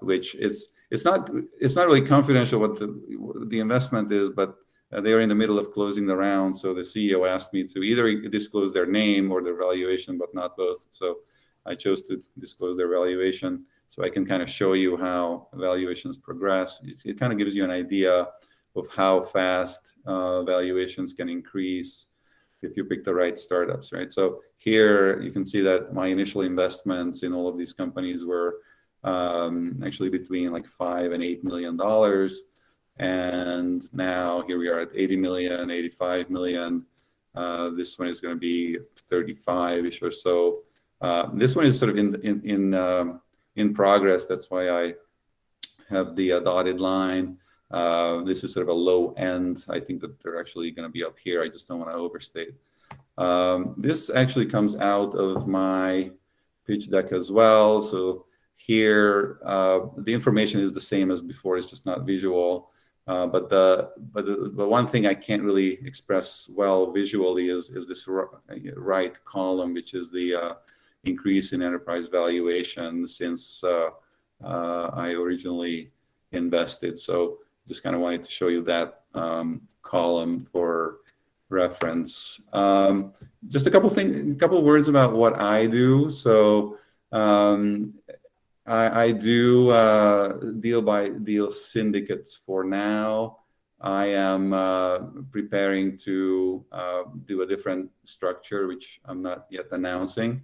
which it's not really confidential what the investment is, but they are in the middle of closing the round. So the CEO asked me to either disclose their name or their valuation, but not both. So I chose to disclose their valuation, so I can kind of show you how valuations progress. It kind of gives you an idea of how fast valuations can increase if you pick the right startups, right? So here you can see that my initial investments in all of these companies were actually between like $5 and $8 million. And now here we are at 80 million, 85 million. This one is going to be 35-ish or so. This one is sort of in progress. That's why I have the dotted line. This is sort of a low end. I think that they're actually going to be up here. I just don't want to overstate. This actually comes out of my pitch deck as well. So here, the information is the same as before. It's just not visual. But the one thing I can't really express well visually is this right column, which is the increase in enterprise valuation since I originally invested. So just kind of wanted to show you that column for reference. Just a couple words about what I do. So I do deal by deal syndicates for now. I am preparing to do a different structure, which I'm not yet announcing.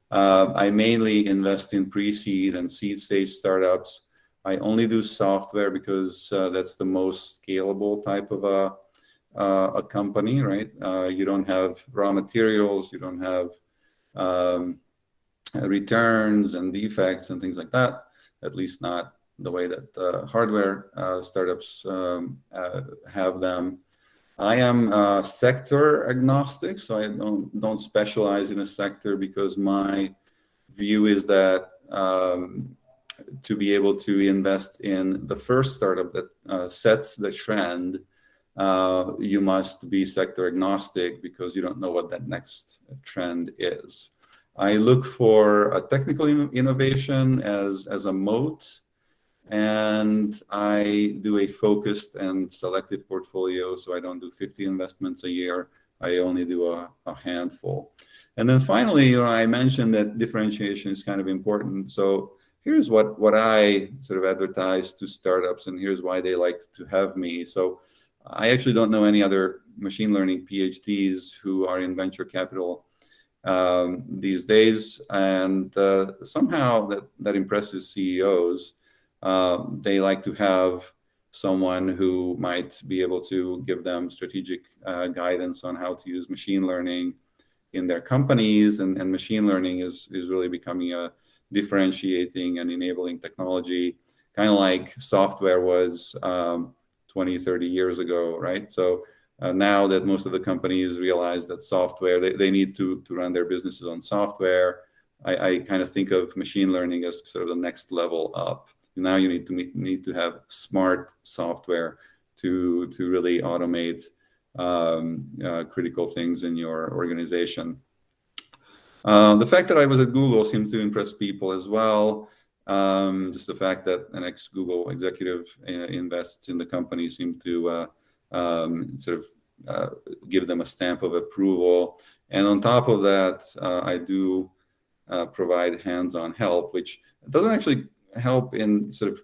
I mainly invest in pre-seed and seed stage startups. I only do software because that's the most scalable type of a company, right? You don't have raw materials, you don't have returns and defects and things like that, at least not the way that hardware startups have them. I am sector agnostic, so I don't specialize in a sector, because my view is that to be able to invest in the first startup that sets the trend, you must be sector agnostic, because you don't know what that next trend is. I look for a technical innovation as a moat, and I do a focused and selective portfolio. So I don't do 50 investments a year. I only do a handful. And then finally, I mentioned that differentiation is kind of important. So here's what I sort of advertise to startups, and here's why they like to have me. So I actually don't know any other machine learning PhDs who are in venture capital these days, and somehow that impresses CEOs. They like to have someone who might be able to give them strategic guidance on how to use machine learning in their companies, and machine learning is really becoming a differentiating and enabling technology, kind of like software was 20, 30 years ago, right? So now that most of the companies realize that software, they need to run their businesses on software, I kind of think of machine learning as sort of the next level up. Now you need to have smart software to really automate critical things in your organization. The fact that I was at Google seems to impress people as well. Just the fact that an ex-Google executive invests in the company seemed to sort of give them a stamp of approval. And on top of that, I do provide hands-on help, which doesn't actually help in sort of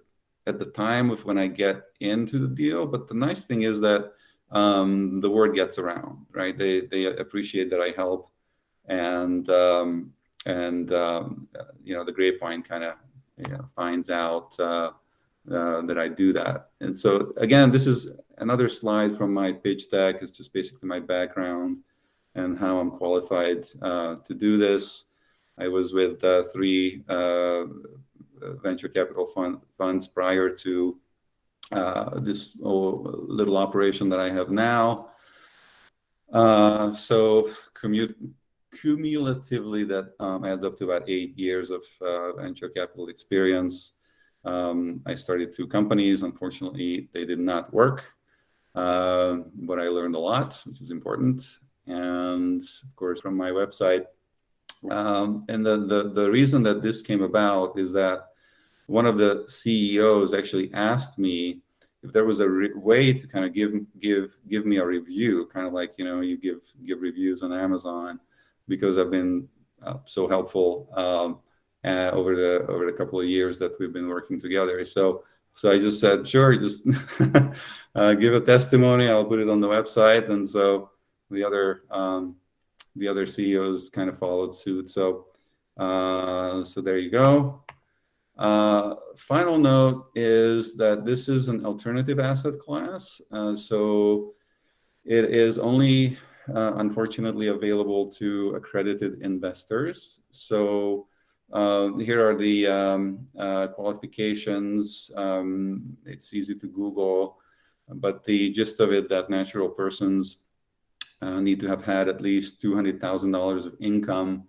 at the time of when I get into the deal. But the nice thing is that the word gets around, right? They appreciate that I help, and the grapevine kind of finds out that I do that. And so again, this is another slide from my pitch deck. It's just basically my background and how I'm qualified to do this. I was with 3 venture capital funds prior to this little operation that I have now. So cumulatively, that adds up to about 8 years of venture capital experience. I started 2 companies. Unfortunately, they did not work, but I learned a lot, which is important. And of course, from my website. And the reason that this came about is that one of the CEOs actually asked me if there was a way to kind of give me a review, kind of like you give reviews on Amazon, because I've been so helpful over the couple of years that we've been working together. So I just said, sure, just give a testimony. I'll put it on the website, and so the other CEOs kind of followed suit. So there you go. Final note is that this is an alternative asset class. So it is only, unfortunately, available to accredited investors. So here are the qualifications. It's easy to Google, but the gist of it, that natural persons need to have had at least $200,000 of income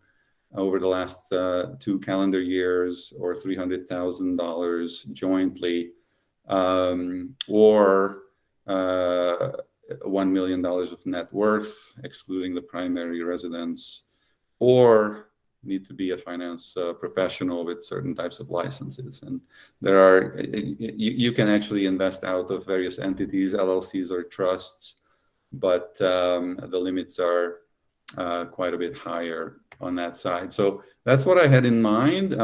over the last 2 calendar years, or $300,000 jointly, or $1 million of net worth, excluding the primary residence, or need to be a finance professional with certain types of licenses. And there are, you can actually invest out of various entities, LLCs or trusts, but the limits are quite a bit higher on that side. So that's what I had in mind.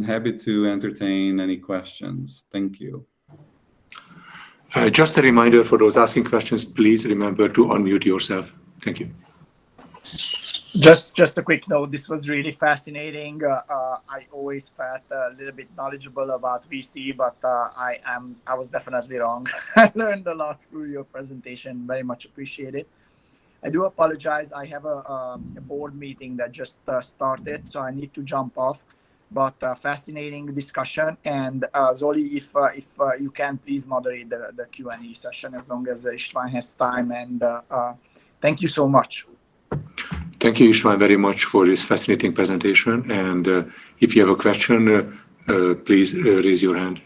Happy to entertain any questions. Thank you. Just a reminder for those asking questions, please remember to unmute yourself. Thank you. Just a quick note. This was really fascinating. I always felt a little bit knowledgeable about VC, but I was definitely wrong. I learned a lot through your presentation. Very much appreciated. I do apologize. I have a board meeting that just started, so I need to jump off. but fascinating discussion. And Zoli, if you can please moderate the Q&A session as long as Istvan has time. And thank you so much. Thank you, Istvan, very much for this fascinating presentation. And if you have a question, please raise your hand.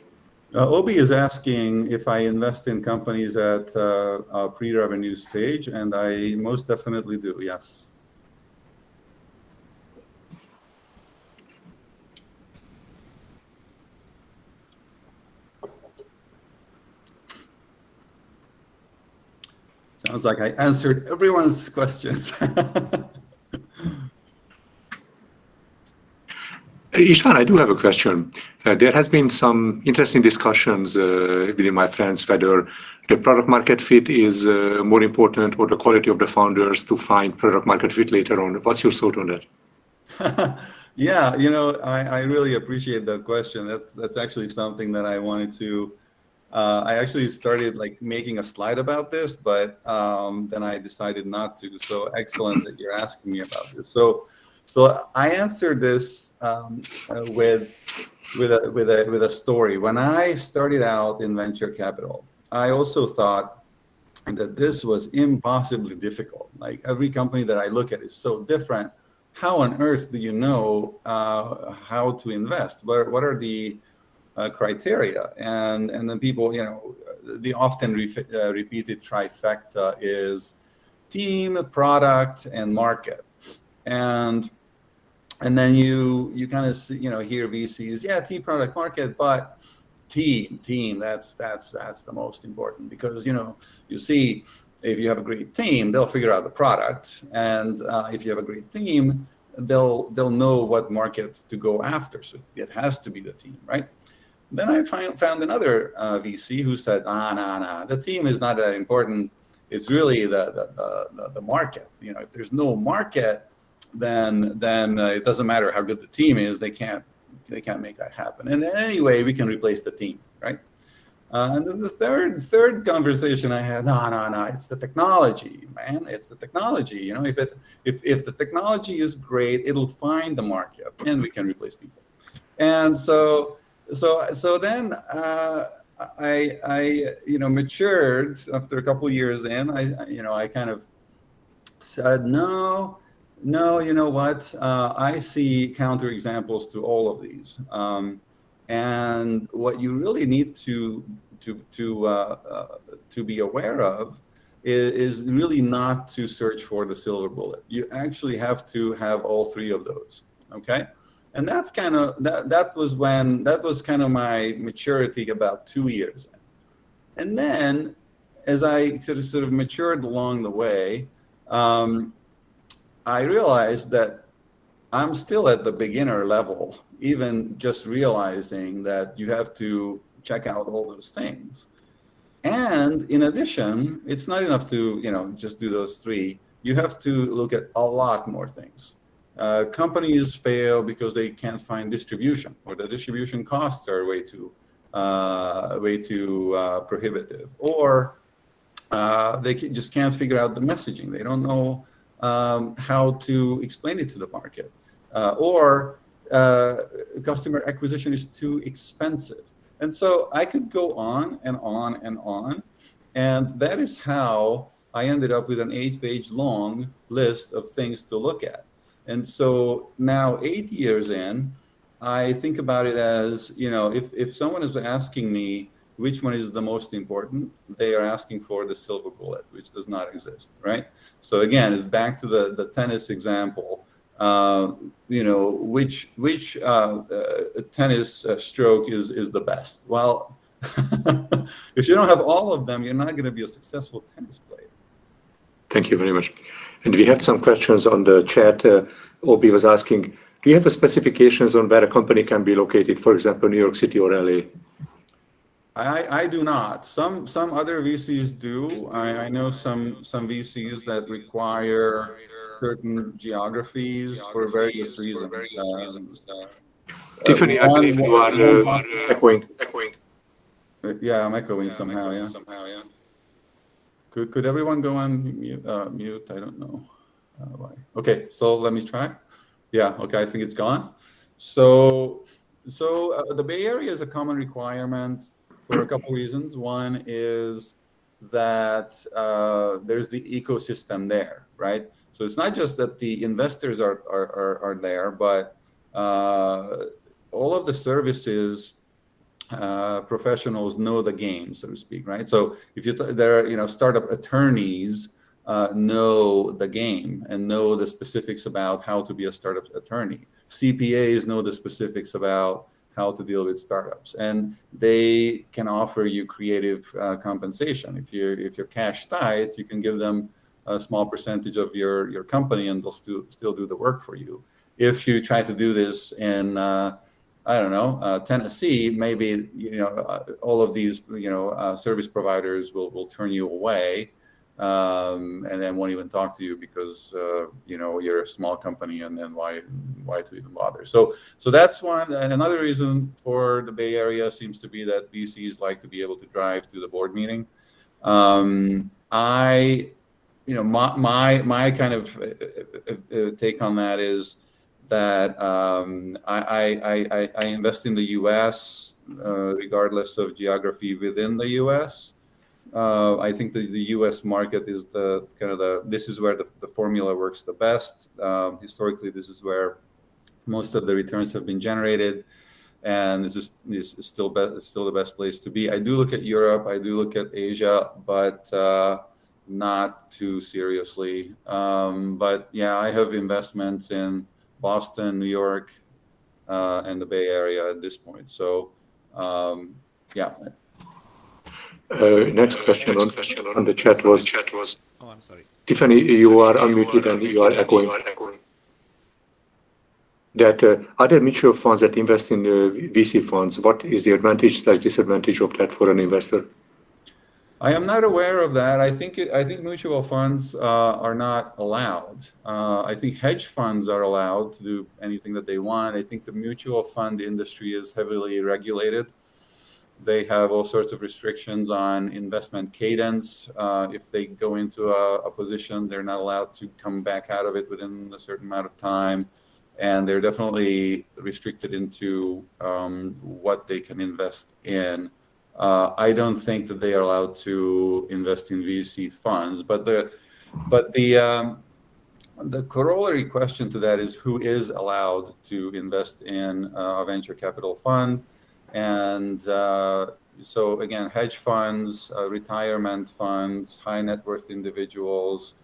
Obi is asking if I invest in companies at a pre-revenue stage, and I most definitely do, yes. Sounds like I answered everyone's questions. Istvan, I do have a question. There has been some interesting discussions within my friends whether the product market fit is more important or the quality of the founders to find product market fit later on. What's your thought on that? Yeah, you know, I really appreciate that question. That's actually something that I wanted to. I actually started like making a slide about this, but then I decided not to. So excellent that you're asking me about this. So I answered this with a story. When I started out in venture capital, I also thought that this was impossibly difficult. Like every company that I look at is so different. How on earth do you know how to invest? What are the criteria? And then people, you know, the often repeated trifecta is team, product, and market. And then you kind of see, you know, hear VCs, yeah, team, product, market, but team, that's the most important, because, you know, you see, if you have a great team, they'll figure out the product, and if you have a great team, they'll know what market to go after. So it has to be the team, right? Then I found another VC who said, nah, the team is not that important. It's really the market. You know, if there's no market, then it doesn't matter how good the team is. They can't make that happen. And anyway, we can replace the team, right? And then the third conversation I had, no, it's the technology, man. It's the technology. You know, if the technology is great, it'll find the market, and we can replace people. And so then I you know, matured after a couple of years in. I kind of said, no, you know what? I see counterexamples to all of these, and what you really need to be aware of is really not to search for the silver bullet. You actually have to have all three of those. Okay, and that's kind of that was kind of my maturity about 2 years in. And then as I sort of matured along the way, I realized that I'm still at the beginner level, even just realizing that you have to check out all those things. And in addition, it's not enough to, you know, just do those three. You have to look at a lot more things. Companies fail because they can't find distribution, or the distribution costs are way too prohibitive, or they just can't figure out the messaging. They don't know how to explain it to the market, or customer acquisition is too expensive. And so I could go on and on and on. And that is how I ended up with an 8-page long list of things to look at. And so now 8 years in, I think about it as, you know, if someone is asking me which one is the most important, they are asking for the silver bullet, which does not exist, right? So again, it's back to the tennis example. You know, which tennis stroke is the best? Well, if you don't have all of them, you're not going to be a successful tennis player. Thank you very much. And we have some questions on the chat. Obi was asking, do you have specifications on where a company can be located, for example, New York City or LA? I do not. Some other VCs do. I know some VCs that require certain geographies for various reasons. Tiffany, I believe you are echoing. Yeah, I'm echoing somehow. Yeah. Could everyone go on mute? I don't know why. Okay, so let me try. Yeah. Okay, I think it's gone. So the Bay Area is a common requirement for a couple reasons. One is that there's the ecosystem there, right? So it's not just that the investors are there, but all of the services professionals know the game, so to speak, right? So if there are startup attorneys know the game and know the specifics about how to be a startup attorney. CPAs know the specifics about how to deal with startups, and they can offer you creative compensation. If you're cash tight, you can give them a small percentage of your company, and they'll still do the work for you. If you try to do this in I don't know, Tennessee, maybe all of these service providers will turn you away, and then won't even talk to you because you're a small company, and then why to even bother? So that's one. And another reason for the Bay Area seems to be that VCs like to be able to drive to the board meeting. My kind of take on that is that I invest in the U.S. Regardless of geography within the U.S. I think the U.S. market is this is where the formula works the best. Historically, this is where most of the returns have been generated, and this is still the best place to be. I do look at Europe, I do look at Asia, but not too seriously. But yeah, I have investments in Boston, New York, and the Bay Area at this point. So, yeah. Next question on the chat was. Oh, I'm sorry. Tiffany, you are unmuted and you are echoing. That other mutual funds that invest in VC funds, what is the advantage/disadvantage of that for an investor? I am not aware of that. I think mutual funds are not allowed. I think hedge funds are allowed to do anything that they want. I think the mutual fund industry is heavily regulated. They have all sorts of restrictions on investment cadence. If they go into a position, they're not allowed to come back out of it within a certain amount of time. And they're definitely restricted into what they can invest in. I don't think that they are allowed to invest in VC funds, but the corollary question to that is who is allowed to invest in a venture capital fund. And so again, hedge funds, retirement funds, high net worth individuals,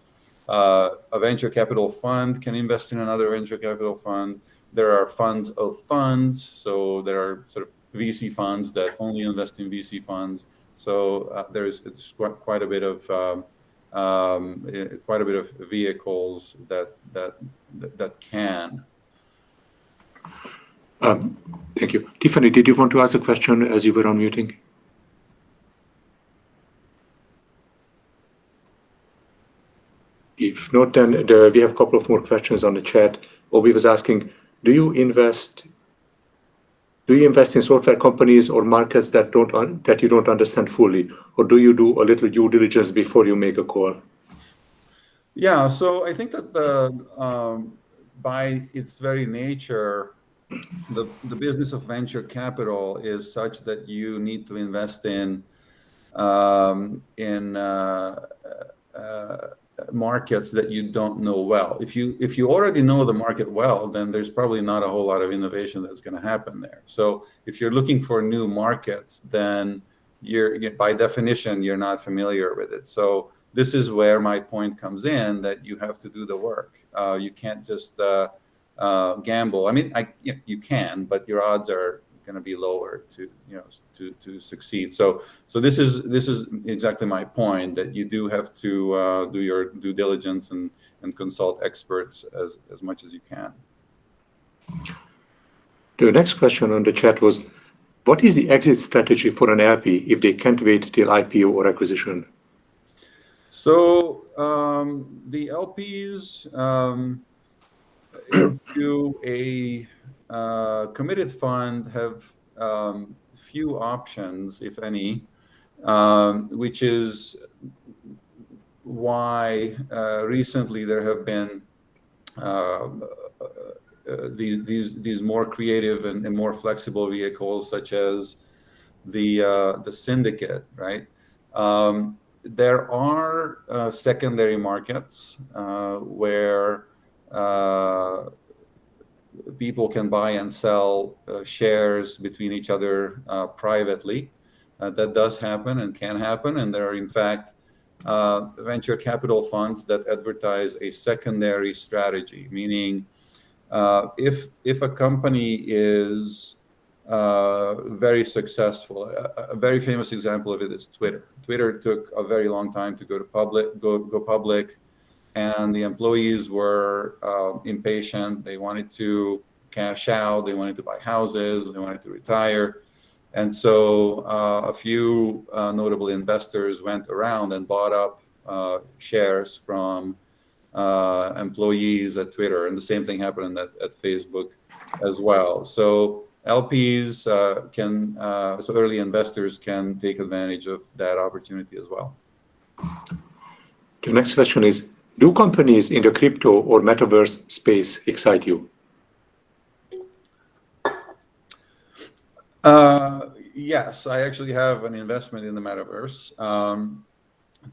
a venture capital fund can invest in another venture capital fund. There are funds of funds, so there are sort of VC funds that only invest in VC funds. So there's quite a bit of vehicles that can. Thank you. Tiffany, did you want to ask a question as you were unmuting? If not, then we have a couple of more questions on the chat. Obi was asking, do you invest in software companies or markets that you don't understand fully, or do you do a little due diligence before you make a call? Yeah, so I think that by its very nature, the business of venture capital is such that you need to invest in markets that you don't know well. If you already know the market well, then there's probably not a whole lot of innovation that's going to happen there. So if you're looking for new markets, then by definition you're not familiar with it. So this is where my point comes in, that you have to do the work. You can't just gamble. I mean, you can, but your odds are going to be lower to succeed. So this is exactly my point, that you do have to do your due diligence and consult experts as much as you can. The next question on the chat was, what is the exit strategy for an LP if they can't wait till IPO or acquisition? So the LPs into a committed fund have few options, if any, which is why recently there have been these more creative and more flexible vehicles, such as the Syndicate, right? There are secondary markets where people can buy and sell shares between each other privately. That does happen and can happen, and there are in fact venture capital funds that advertise a secondary strategy, meaning if a company is very successful, a very famous example of it is Twitter. Twitter took a very long time to go public, and the employees were impatient. They wanted to cash out, they wanted to buy houses, they wanted to retire. And so a few notable investors went around and bought up shares from employees at Twitter. And the same thing happened at Facebook as well. So LPs so early investors can take advantage of that opportunity as well. The next question is, do companies in the crypto or metaverse space excite you? Yes, I actually have an investment in the metaverse. A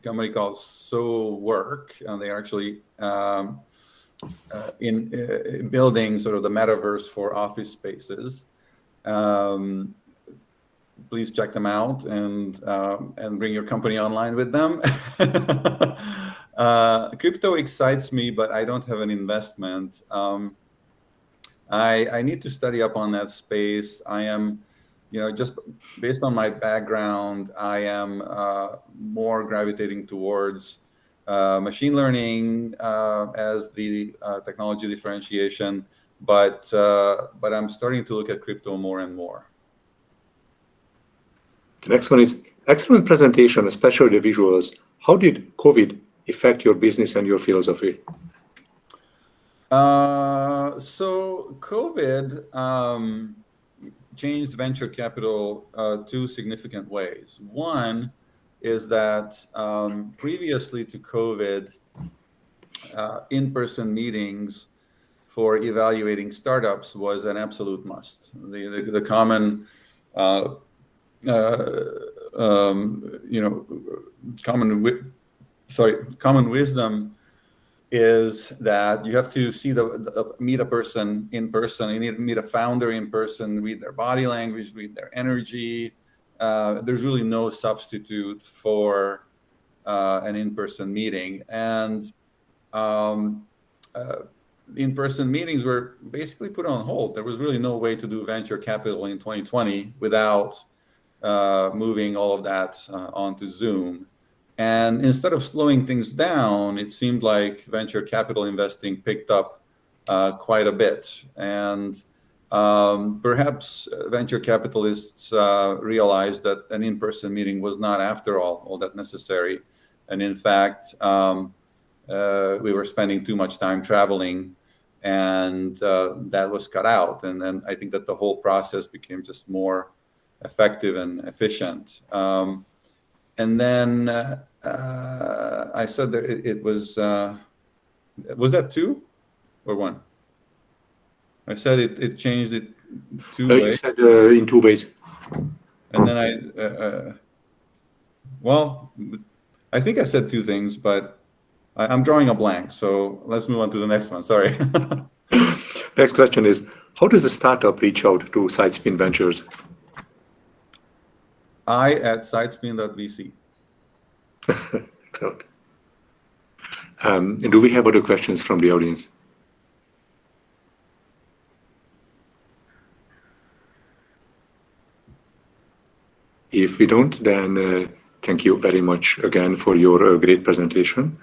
company called Work, and they are actually in building sort of the metaverse for office spaces. Please check them out and bring your company online with them. Crypto excites me, but I don't have an investment. I need to study up on that space. I am, just based on my background, I am more gravitating towards machine learning as the technology differentiation, but I'm starting to look at crypto more and more. The next one is, excellent presentation, especially the visuals. How did COVID affect your business and your philosophy? So COVID changed venture capital two significant ways. One is that previously to COVID, in-person meetings for evaluating startups was an absolute must. The common common wisdom is that you have to meet a person in person. You need to meet a founder in person, read their body language, read their energy. There's really no substitute for an in-person meeting. And in-person meetings were basically put on hold. There was really no way to do venture capital in 2020 without moving all of that onto Zoom. And instead of slowing things down, it seemed like venture capital investing picked up quite a bit. And perhaps venture capitalists realized that an in-person meeting was not, after all that necessary. And in fact, we were spending too much time traveling, and that was cut out. And then I think that the whole process became just more effective and efficient. And then I said that it was that 2 or 1? I said it changed it 2 ways. You said in 2 ways. And then I think I said 2 things, but I'm drawing a blank. So let's move on to the next one. Sorry. Next question is, how does a startup reach out to Sidespin Ventures? at sidespin.vc. Excellent. Do we have other questions from the audience? If we don't, then thank you very much again for your great presentation.